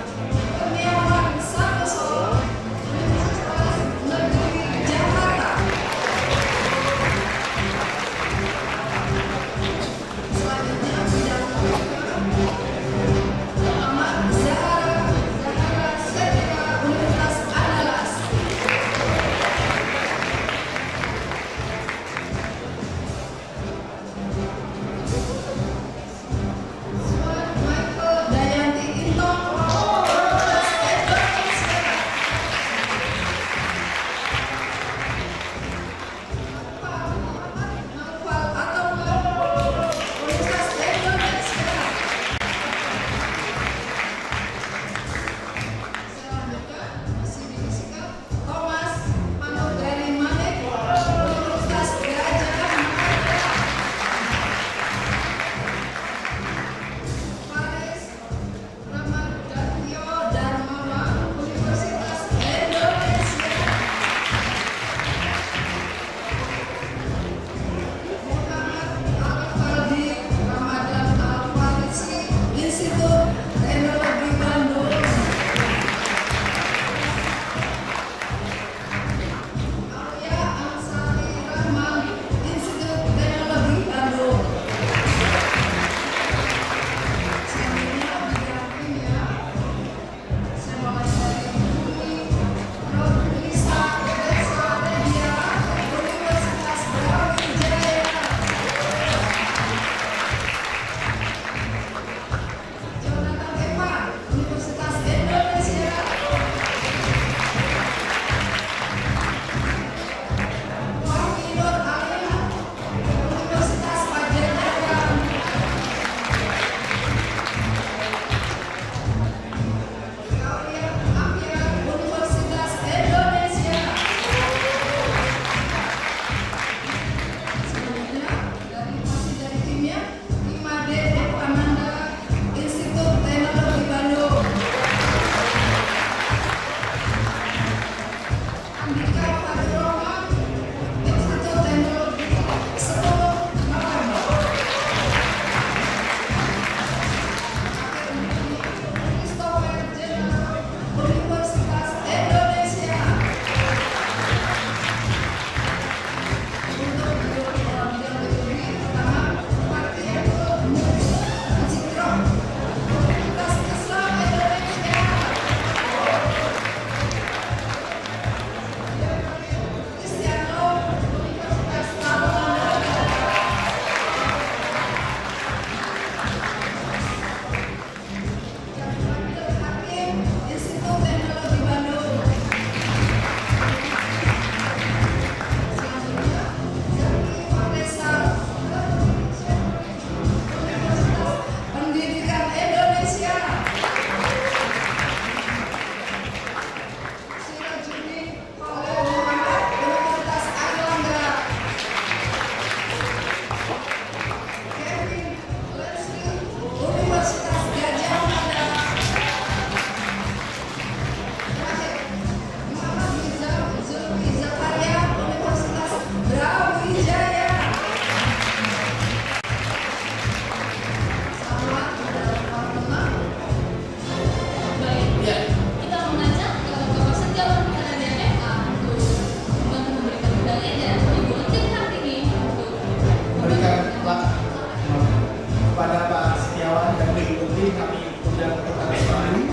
Nurdin kami undang untuk atas panggung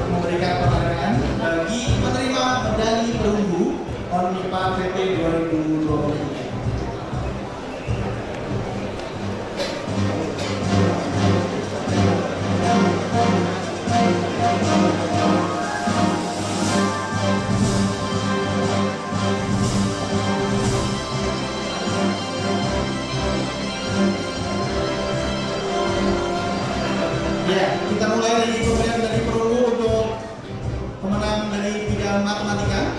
memberikan penghargaan bagi penerima medali perunggu ONMIPA PT 2023. Ya, kita mulai dari pemberian dari perunggu untuk pemenang dari bidang matematika.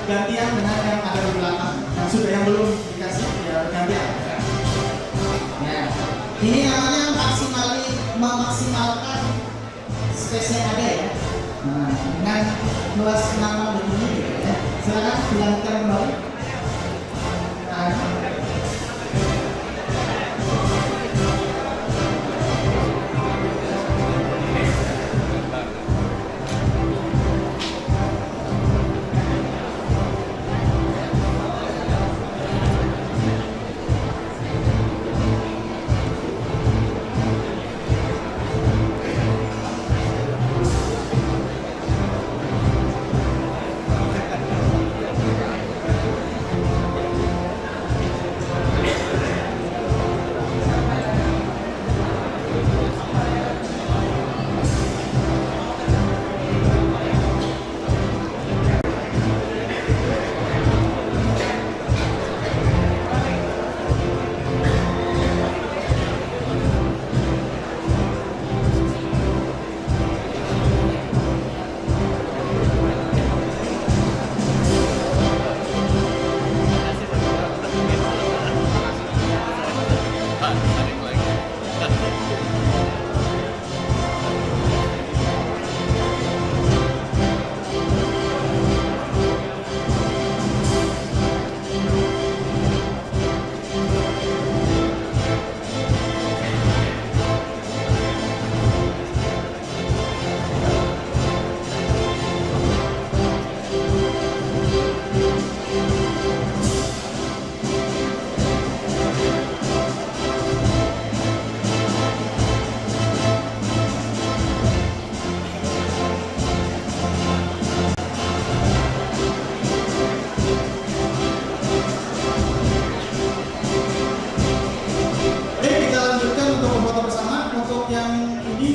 Gantian dengan yang ada di belakang. Yang sudah yang belum dikasih ya gantian. Ya. Ini namanya memaksimalkan space yang ada ya. Nah, dengan luas nama begini gitu ya. Silakan dilanjutkan kembali. Nah,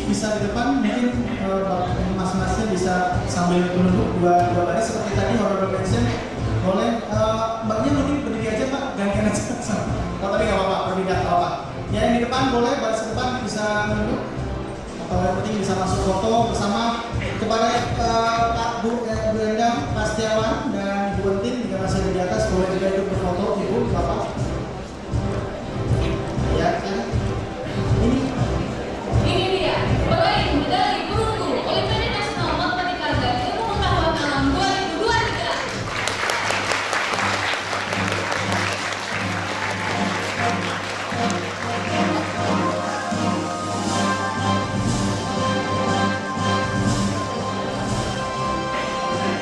bisa di depan, mungkin mas-masnya bisa sambil menunduk dua baris seperti tadi honorable mention. Boleh mbaknya mungkin berdiri aja Pak, gantian aja. Kalau tadi nggak apa-apa, berbeda apa-apa. Ya yang di depan depan boleh, baris depan bisa menunduk atau yang penting bisa masuk foto bersama. Kepada Pak Bu Endang, Pak Setiawan dan Bu Entin jika masih ada di atas boleh juga ikut berfoto, Ibu, Bapak. Ya, kan? Ini dia, peraih medali perunggu Olimpiade Nasional Matematika dan Ilmu Pengetahuan Alam 2023.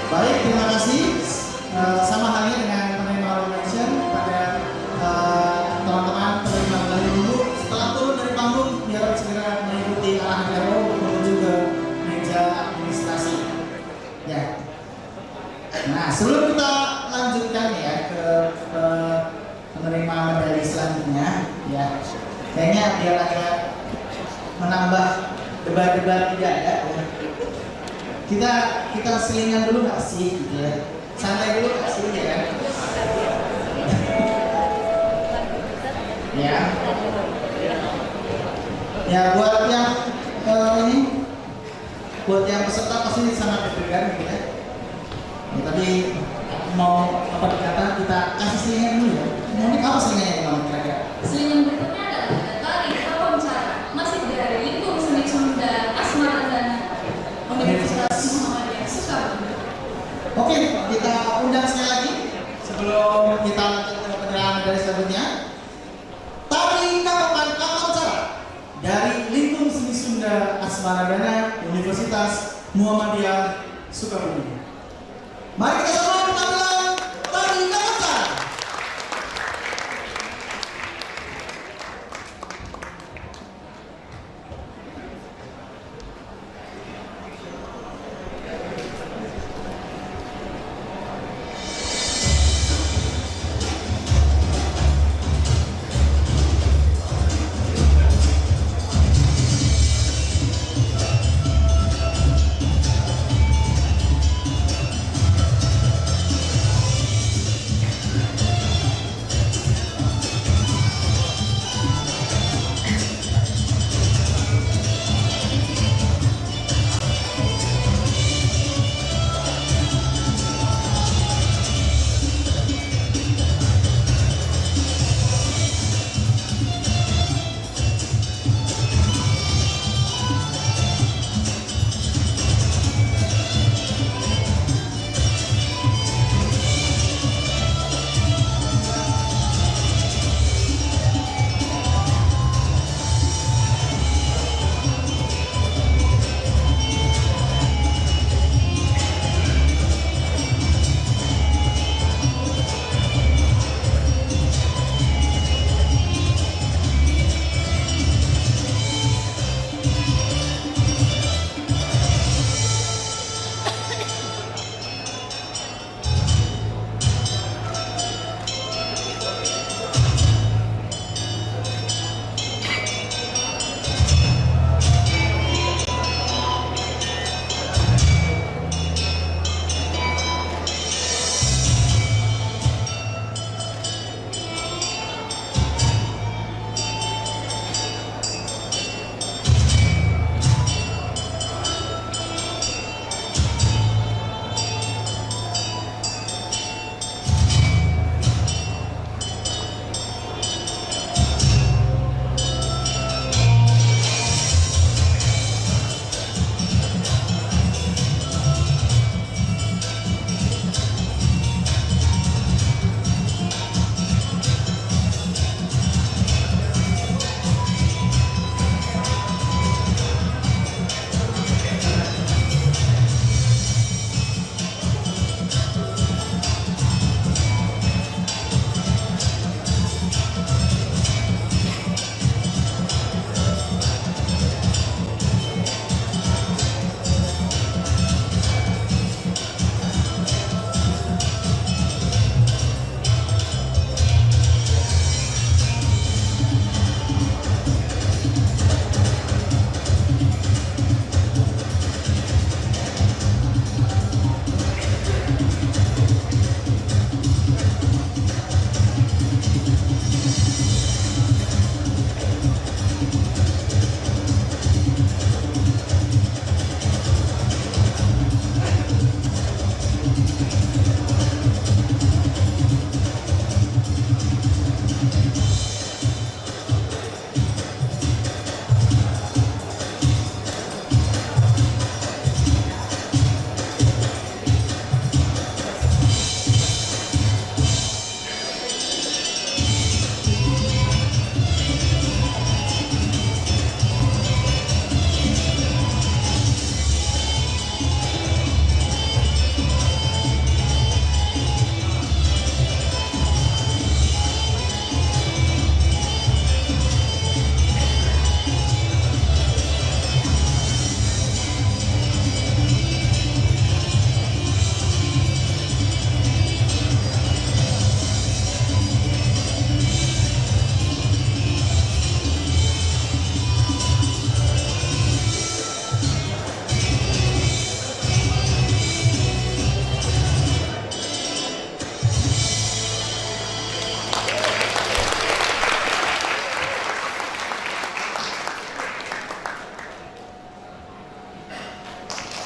Baik, terima kasih. Sama halnya dengan penerima nomination pada teman-teman penerima medali dulu. Setelah turun dari panggung, biar segera mengikuti arahan Dero untuk menuju ke meja administrasi. Ya. Nah, sebelum kita lanjutkan ya ke penerima medali selanjutnya, ya, kayaknya biar agak menambah debat-debat tidak ada. Ya. Kita selingan dulu nggak sih, gitu ya? Santai dulu nggak sih, ya kan? Ya. Ya buat yang ini, buat yang peserta pasti sangat deg-degan, gitu ya. Ya, tapi mau apa dikata kita kasih selingan dulu ya. Ini apa selingannya kamu kira-kira? Selingan berikutnya adalah tari wawancara masih dari Lingkup Seni Sunda Asmaradana Universitas Muhammadiyah Sukabumi. Oke, kita undang sekali lagi sebelum kita lanjut ke penyerahan dari selanjutnya. Tari Kapapan Wawancara dari Lingkup Seni Sunda Asmaradana Universitas Muhammadiyah Sukabumi. Mari kita sama penampilan Tari Kapapan.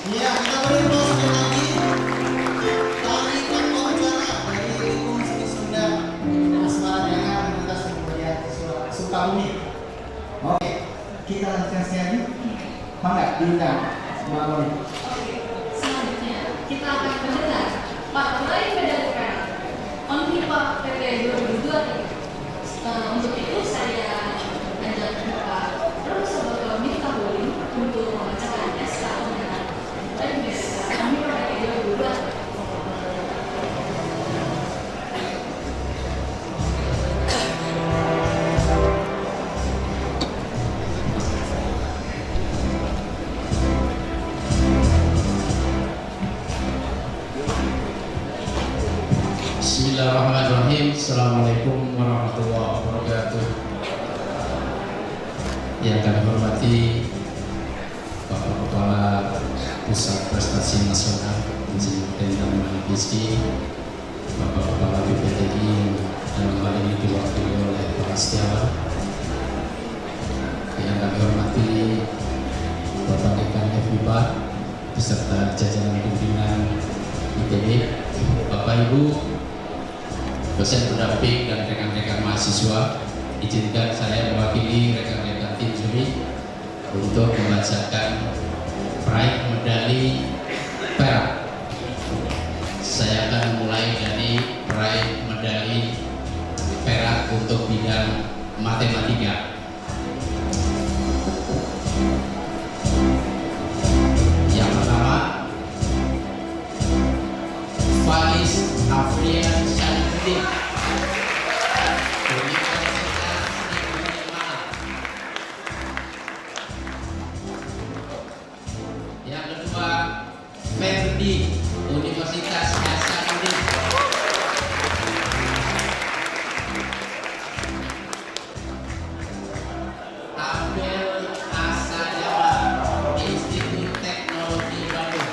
Iya, kita beri aplaus sekali lagi. Tarikan wawancara dari Lingkung Seni Sunda Asmara Daerah Universitas Muhammadiyah Sukabumi. Oke, kita lanjutkan sekali. Mangga diundang Mbak Moni. Selanjutnya, kita akan mendengar Pak peraih medali perak ONMIPA PT 2023. Untuk itu saya ajak Bapak Profesor Dr. Miftahul untuk membacakan SK penghargaan dari ONMIPA PT 2023. Bismillahirrahmanirrahim. Assalamualaikum warahmatullahi wabarakatuh. Yang kami hormati Bapak Kepala Pusat Prestasi Nasional Insinyur Tendang Mahapizki, Bapak Kepala BPTI dalam hal ini diwakili oleh Pak Setiawan. Yang kami hormati Bapak Dekan FIBA beserta jajaran pimpinan ITB, Bapak Ibu dosen pendamping dan rekan-rekan mahasiswa, izinkan saya mewakili rekan-rekan tim juri untuk membacakan peraih medali perak. Saya akan mulai dari peraih medali perak untuk bidang matematika. Yang pertama, Faiz Afrian Syarifudin, Universitas Negeri Malang. Yang kedua, Ferdi, Universitas Hasanuddin. Abdel Asajawa, Institut Teknologi Bandung.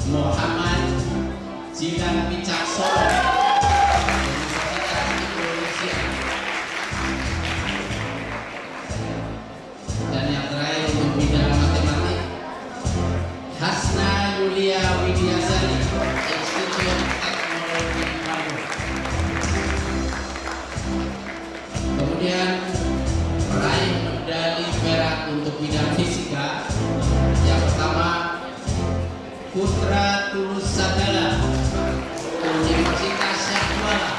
Muhammad Jilan Wicaksono, Universitas Indonesia. Dan yang terakhir untuk bidang matematik, Hasna Yulia Widyasari, Institut Teknologi Bandung. Kemudian peraih medali perak untuk bidang fisika. Yang pertama, Putra Tulus Sagala, Universitas Syahkuala.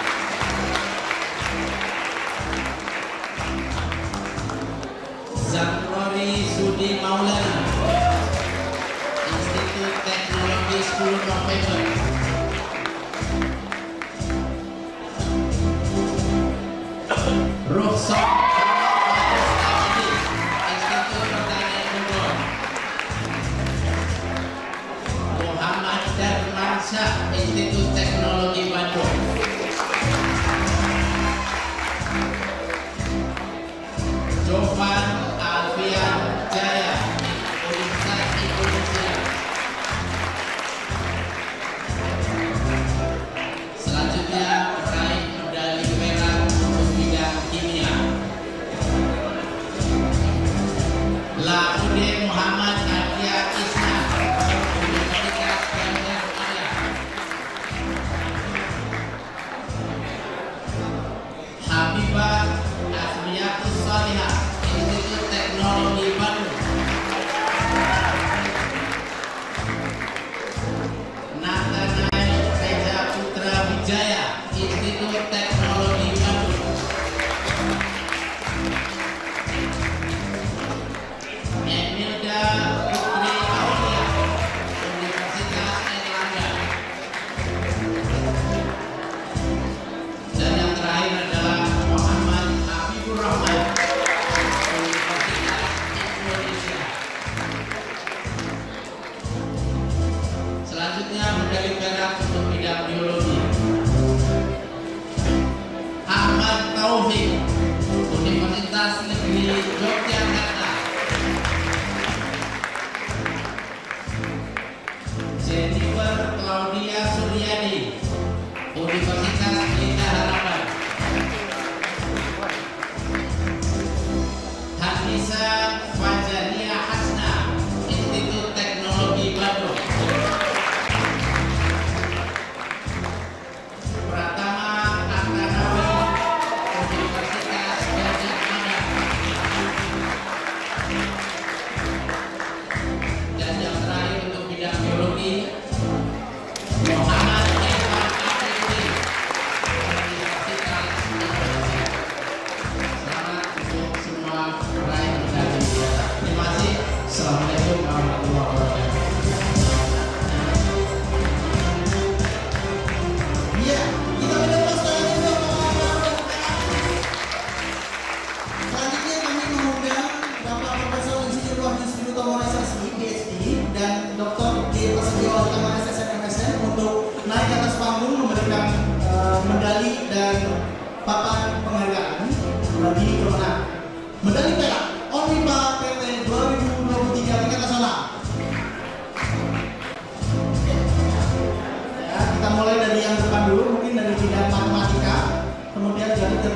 Zamrori Sudi Maulana, Institut Teknologi 10 November. Rohsok Institut Pertanian Bogor. Muhammad Darmansyah, Institut Teknologi Bandung. Jovan Alfian Jaya, Universitas Indonesia. Selanjutnya peraih medali perak untuk bidang kimia, Laude Muhammad Nadia Isna, Universitas Gajah Mada. Habibah Asmiyatus Salihah, Institut Teknologi Bandung. Nathanael Reza Putra Wijaya, Institut Teknologi Bandung. Emilda Putri Aulia, Universitas Airlangga. Dan yang terakhir adalah Muhammad Habibur Rahman, Universitas Indonesia. Selanjutnya medali perak untuk bidang biologi, Ahmad Taufik, Universitas Negeri Yogyakarta. Jennifer Claudia Suryadi, Universitas Pelita Harapan. Hanisa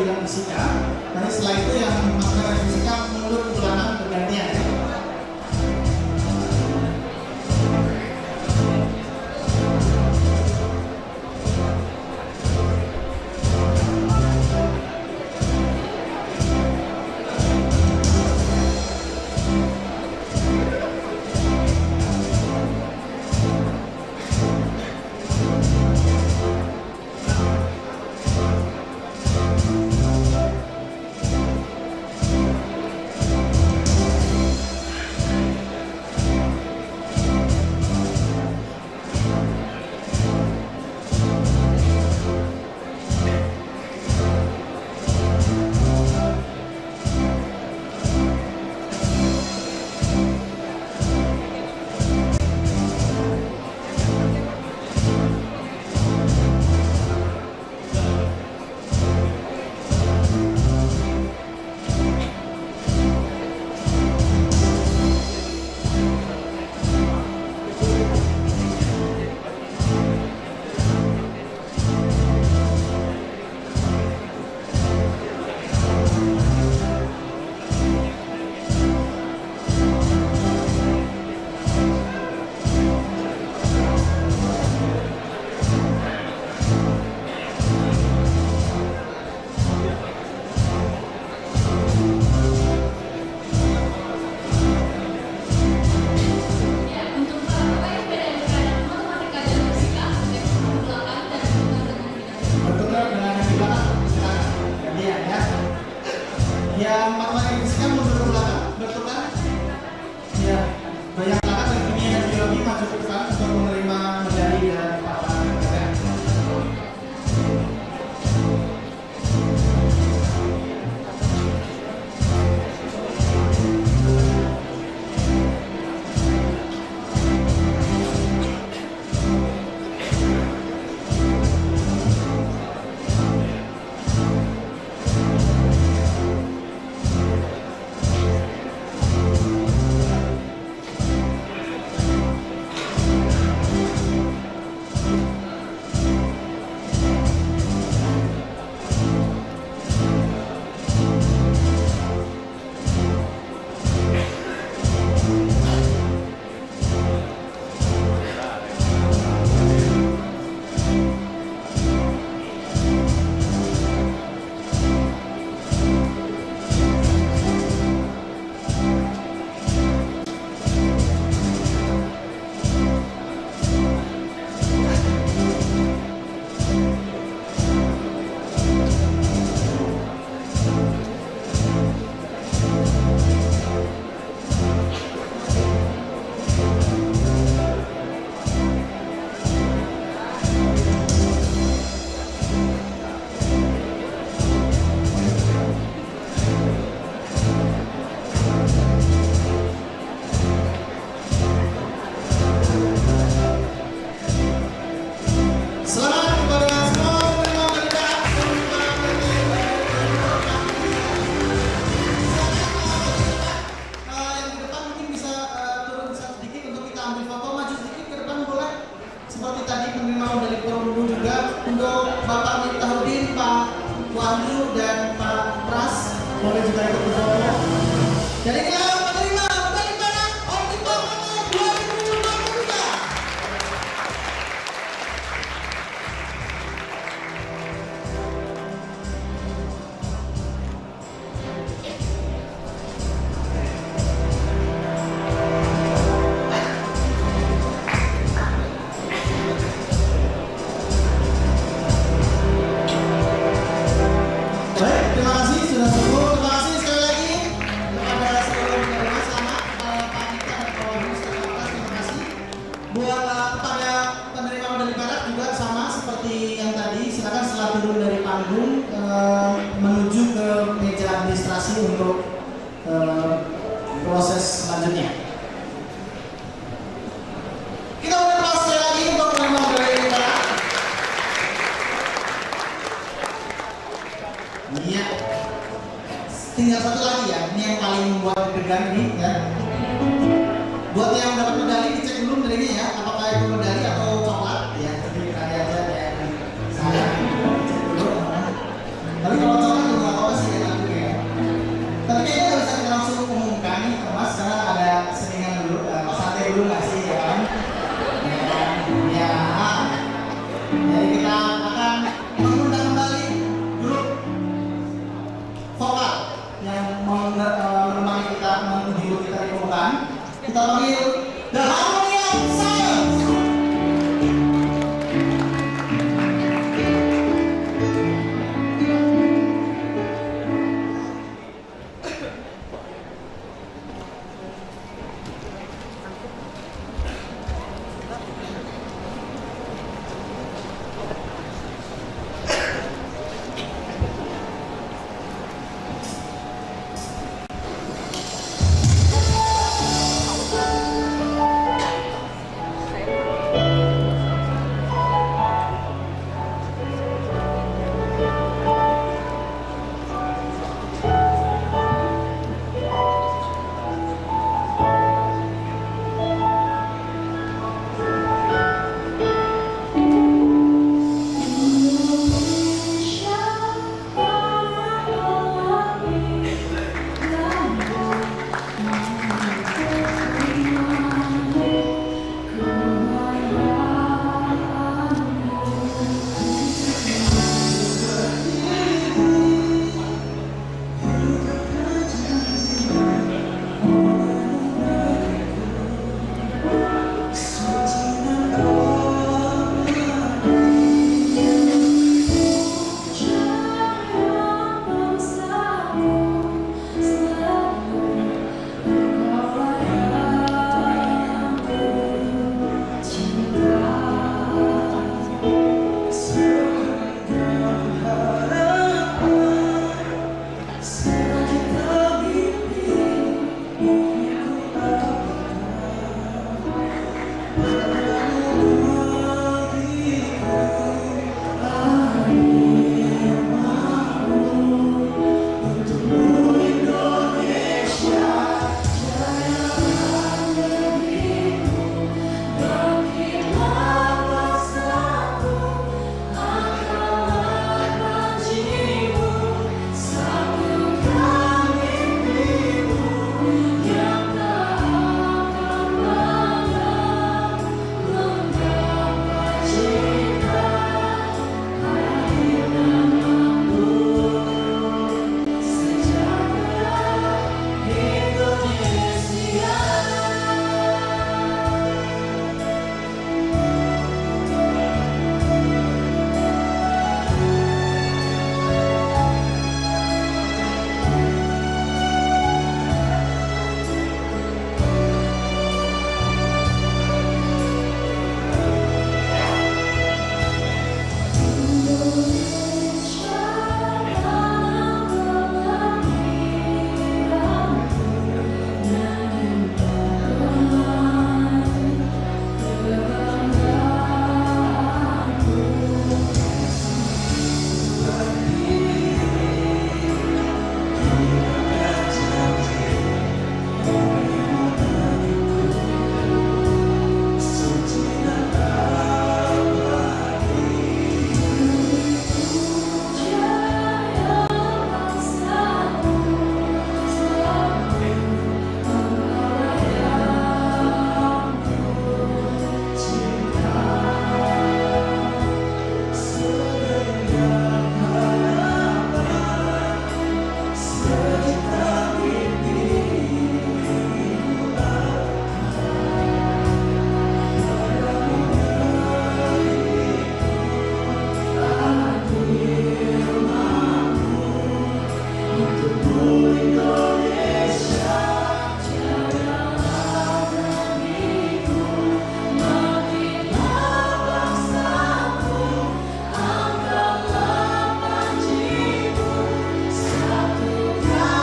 bilang fisika. Nanti setelah itu yang materi fisika mundur ke belakang bergantian ya. Yang matematika fisika mundur ke belakang, bertukar. Ya, banyak belakang dari kimia dan biologi maju ke depan untuk menerima medali dan papan kerja. Untuk Bapak Miftahudin, Pak Wahyu dan Pak Pras boleh juga ikut berfoto. Jadi kita menerima medali perak Olimpiade 2023. Baik, terima kasih sudah sembuh. Terima kasih sekali lagi kepada seluruh penerima. Selamat Pak Mita dan Pak Wahyu serta Pak Pras, terima kasih. Buat kepada penerima medali perak juga sama seperti yang tadi. Silakan setelah turun dari panggung menuju ke meja administrasi untuk proses selanjutnya. Kita berdoa sekali lagi untuk penerima medali perak. Iya. Tinggal satu lagi ya, ini yang paling membuat deg-degan ini ya. Buat yang dapat medali dicek dulu medaliknya ya, apakah itu medali atau coklat ya. Tapi medali aja ya. Saya cek dulu. Tapi kalau coklat Tapi kayaknya nggak bisa kita langsung umumkan nih, Mas, karena ada keseringan dulu, santai dulu nggak sih, ya kan? Ya. Jadi kita akan mengundang kembali grup vokal yang menemani kita, menghibur kita di permukaan. Kita panggil The Harmony of Silence. Yeah.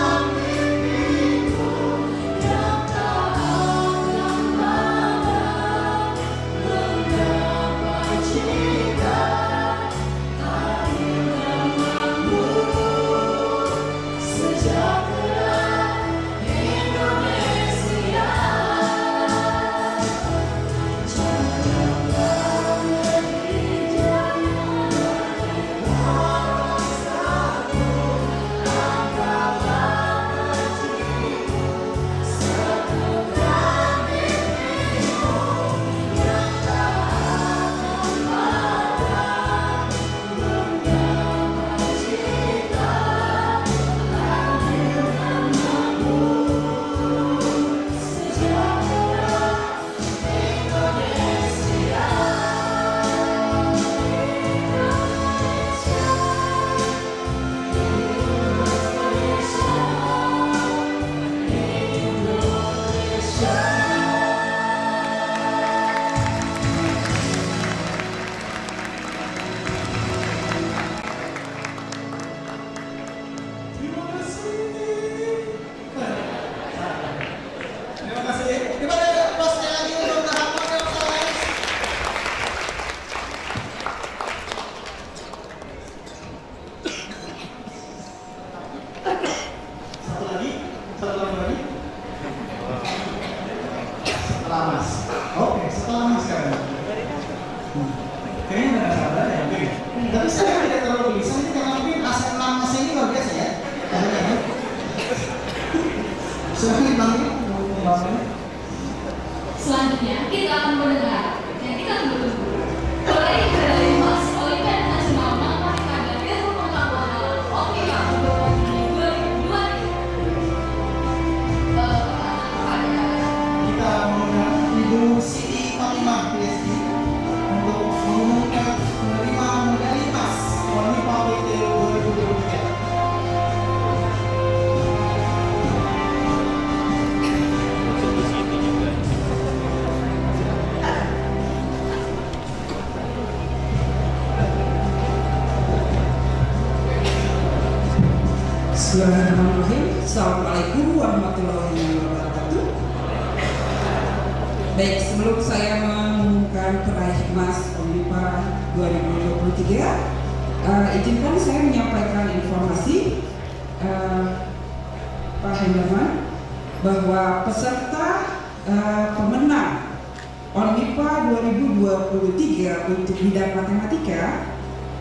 Satu lagi. Setelah Mas. Oke, setelah Mas sekarang. Kayaknya nggak sabar ya. Oke. Tapi saya tidak terlalu gelisah ini karena mungkin aset Mas ini luar biasa ya. Silahkan dipanggil. Selanjutnya kita akan mendengar yang kita tunggu. Peraih medali emas Olimpiade Nasional Matematika dan Ilmu Pengetahuan Alam Olimpiade 2020. Kita mengundang Ibu Siti Fatimah PhD untuk mengumumkan penerima medali emas Olimpiade PT 2023. Bismillahirrahmanirrahim. Assalamualaikum warahmatullahi wabarakatuh. Baik, sebelum saya mengumumkan peraih emas Olimpiade 2023, izinkan saya menyampaikan informasi Pak Henderman bahwa peserta pemenang Olimpiade 2023 untuk bidang matematika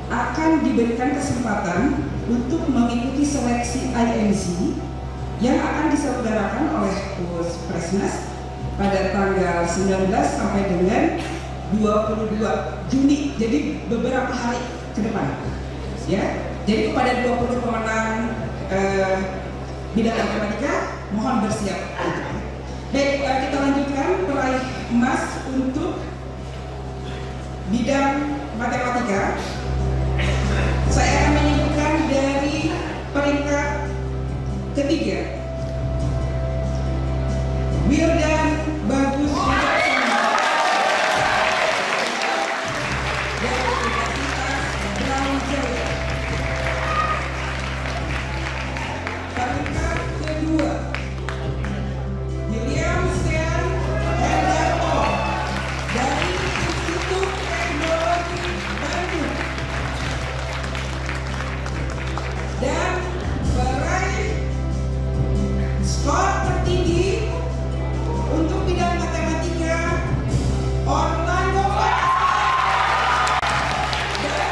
akan diberikan kesempatan untuk mengikuti seleksi IMC yang akan diselenggarakan oleh Presnas pada tanggal 19 sampai dengan 22 Juni. Jadi beberapa hari ke depan. Ya. Jadi kepada 20 pemenang bidang matematika mohon bersiap. Baik, kita lanjutkan peraih emas untuk bidang matematika. Saya akan menyebutkan dari peringkat ketiga. Wildan Bagus dari Universitas Brawijaya. Peringkat kedua, William Sean Hendarto dari Institut Teknologi Bandung. Dan peraih skor tertinggi untuk bidang matematika Orlando dan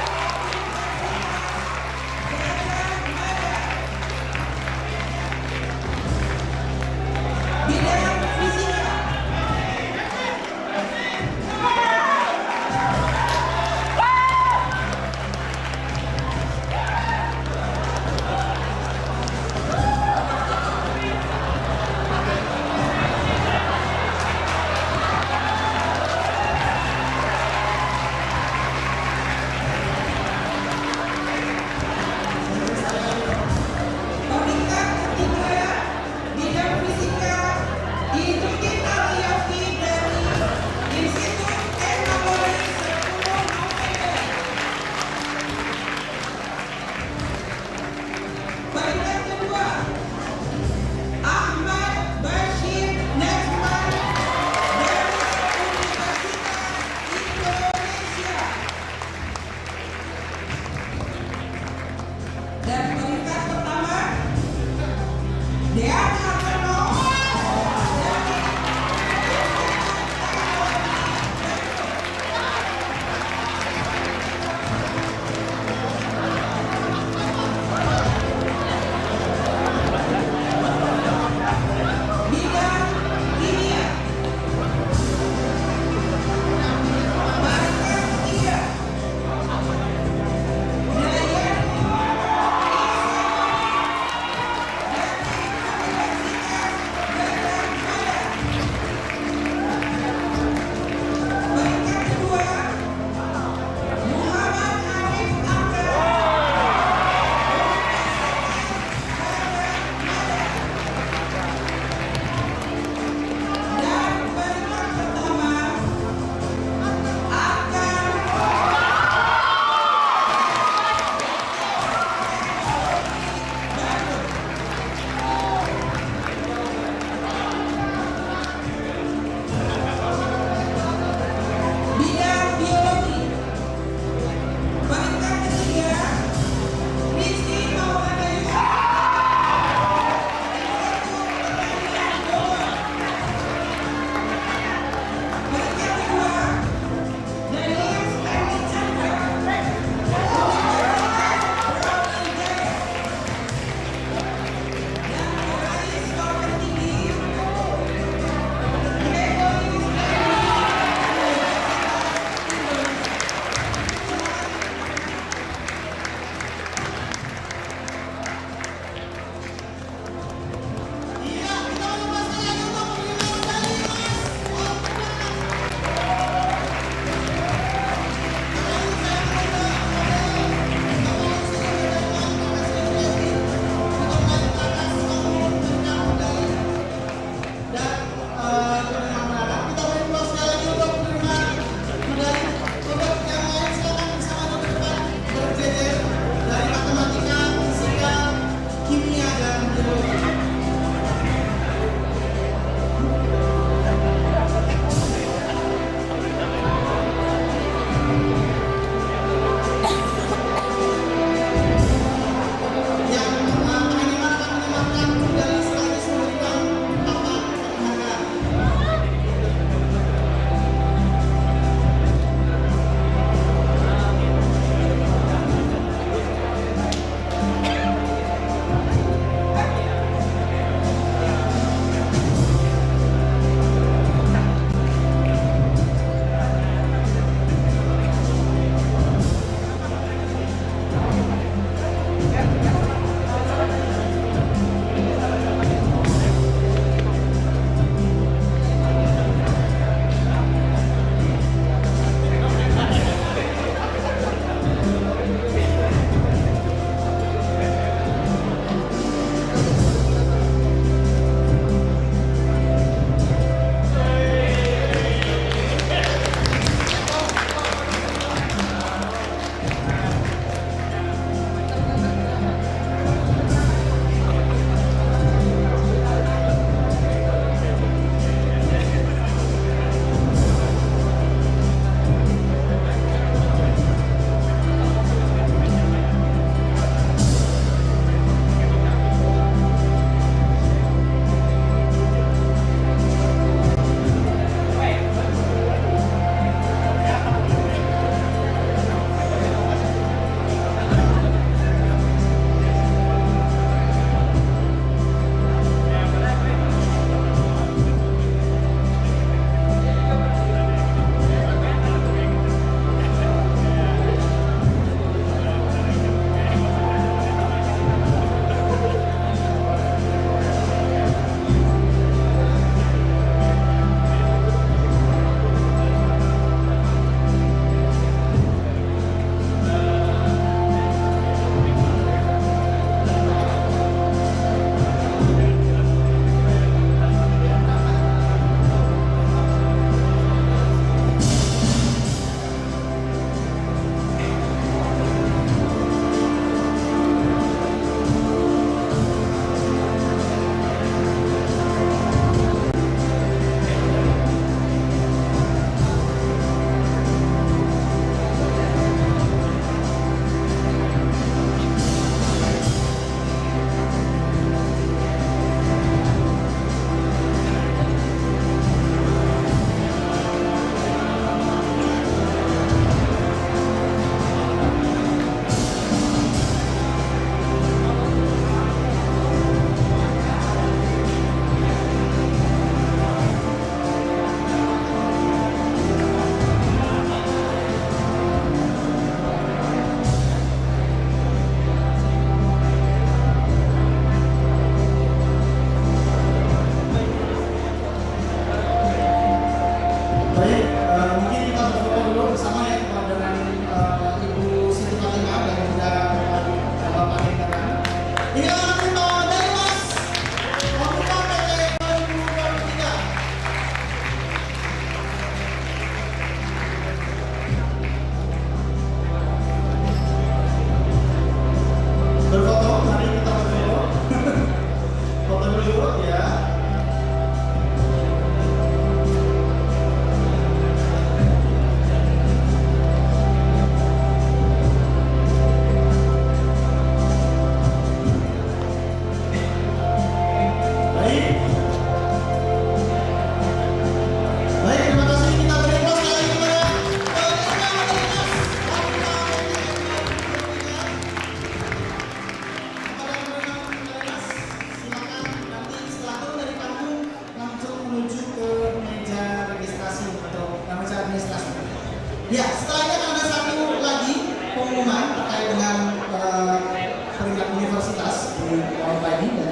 Onpa ini dan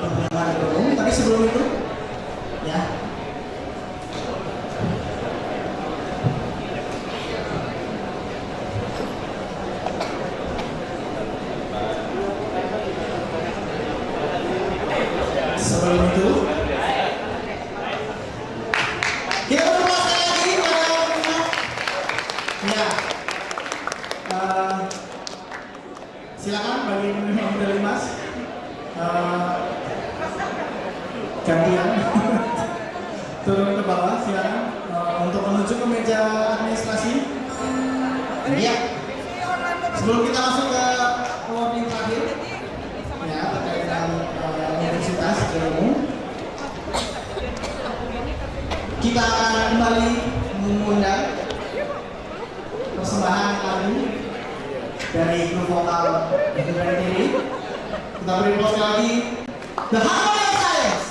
perhubungan ekonomi. Tapi sebelum itu, ya. Sebelum itu, kita berdoa sekali lagi pada ya. Silakan bagi yang medali emas gantian turun ke bawah, silakan untuk menuju ke meja administrasi. Iya. Sebelum kita masuk ke awarding terakhir, ya terkait dengan universitas ilmu, kita akan kembali mengundang persembahan lagu dari grup vokal dari diri. Kita beri aplaus lagi The Harmony of Silence.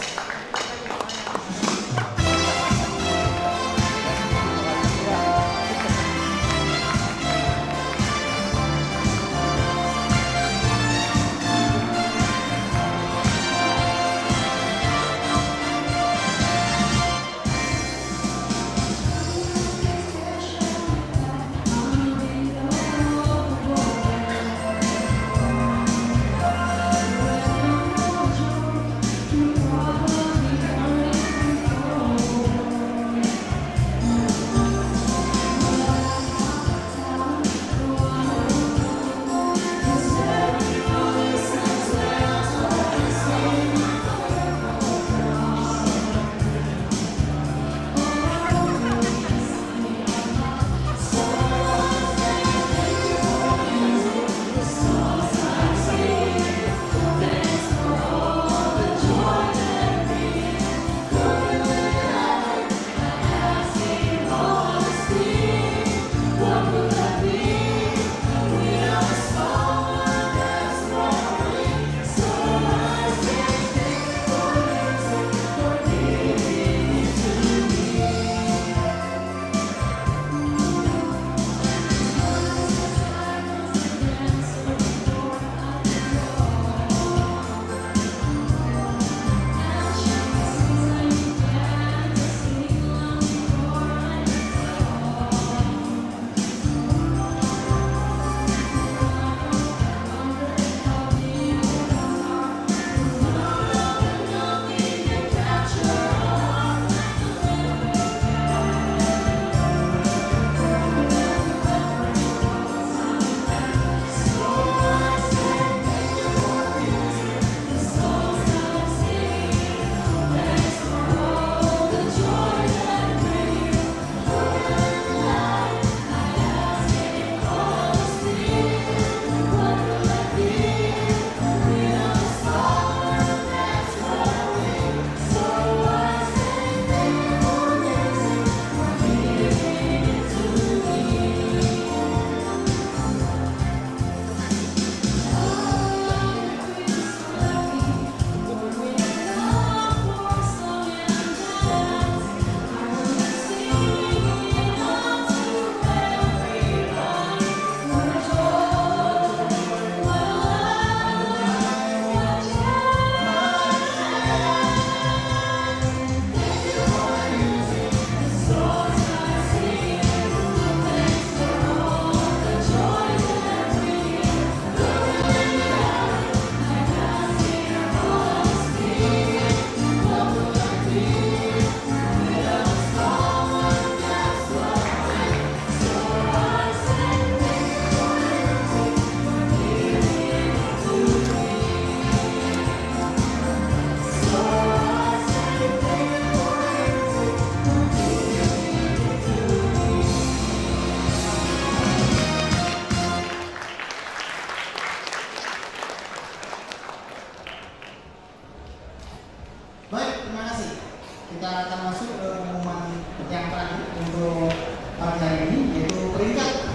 Kita akan masuk ke pengumuman yang terakhir untuk pagi hari ini, yaitu peringkat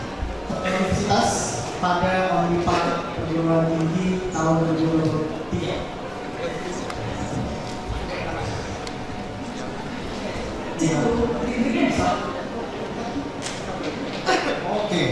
universitas pada Onmipa perguruan tinggi tahun 2023. Oke.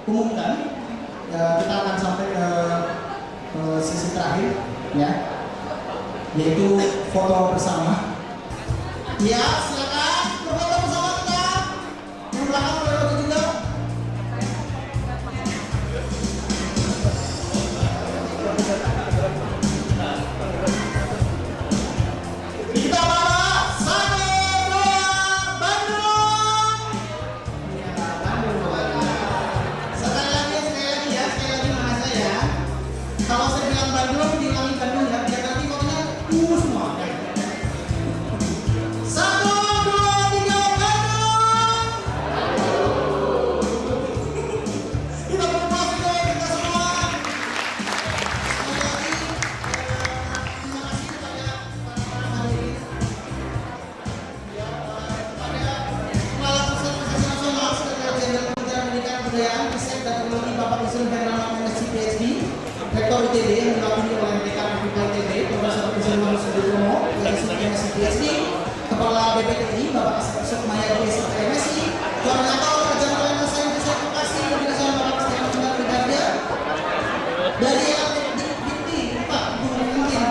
umumkan. Kita akan sampai ke sesi terakhir, ya, yaitu foto bersama. Ya, silakan foto bersama kita. Yang belakang boleh foto juga. Kita bawa 1, 2, Bandung. Ya, Bandung. Sekali lagi ya, sekali lagi makasih ya. Kalau saya bilang Bandung, diulangi Bandung ya, biar nanti fotonya semua. 1, 2, 3, Bandung. Kita berpuas dulu kita semua. Sekali lagi, terima kasih kepada para hadirin. Kepada Kepala Pusat Prestasi Nasional Sekretariat Jenderal Kementerian Pendidikan Kebudayaan Riset dan Teknologi Bapak Yusril Hermawan MSc PhD, Rektor ITB yang diwakili oleh Dekan FIPA ITB, Profesor Yusril Sudiryono yang MSc PhD, Kepala BPTI Bapak Asep Sukmayadi MSc, Koordinator Jenderal Sains dan Edukasi Nasional Bapak Setiano Cendar Brigadia, dari LTDIPTI Pak Guru Mungkin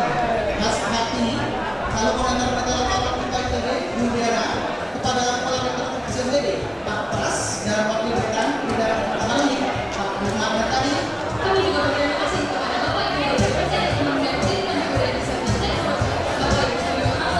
Mas Hati, lalu Koordinator Metode Bapak FIPA ITB Yudiara, kepada Kepala Rektor SMDB Pak Pras dan Wakil Dekan Bidang Akademik Pak Muhammad Tadi. Kami juga berterima kasih kepada Bapak Ibu Guru Besar Ekonomi dan Pendidikan Kebudayaan Nusantara, Bapak Ibu Guru Awas,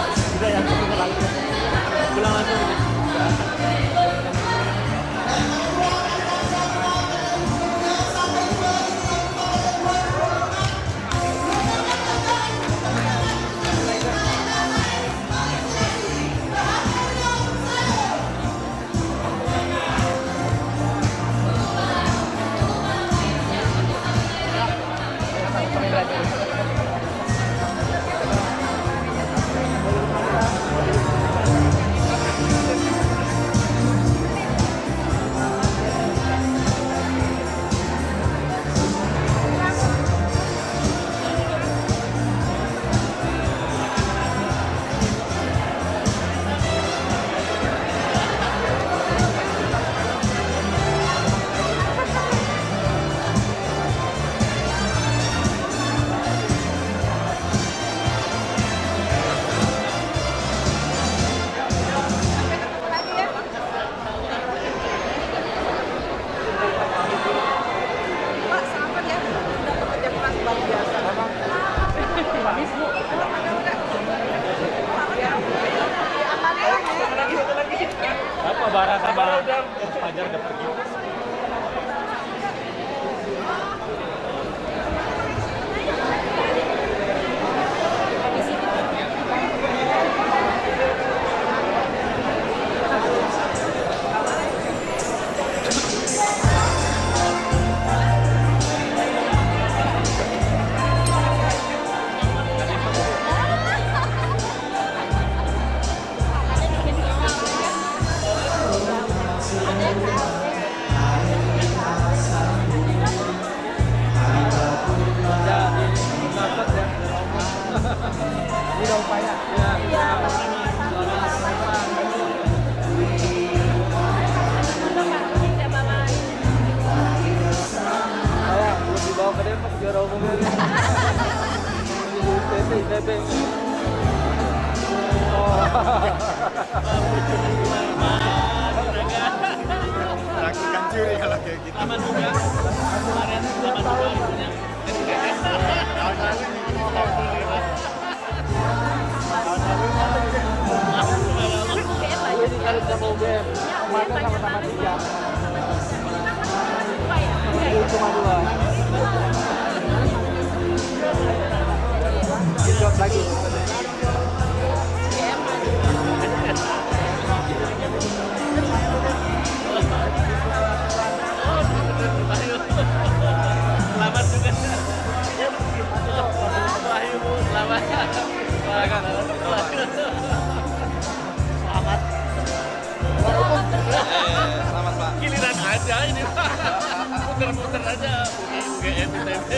Lakukan curi kalau kayak gitu. Aman juga. Kemarin aman juga. Cuma 2. Lagi. Selamat juga. Selamat. Selamat Pak. Giliran aja ini Pak. Puter-puter aja UGM ITB.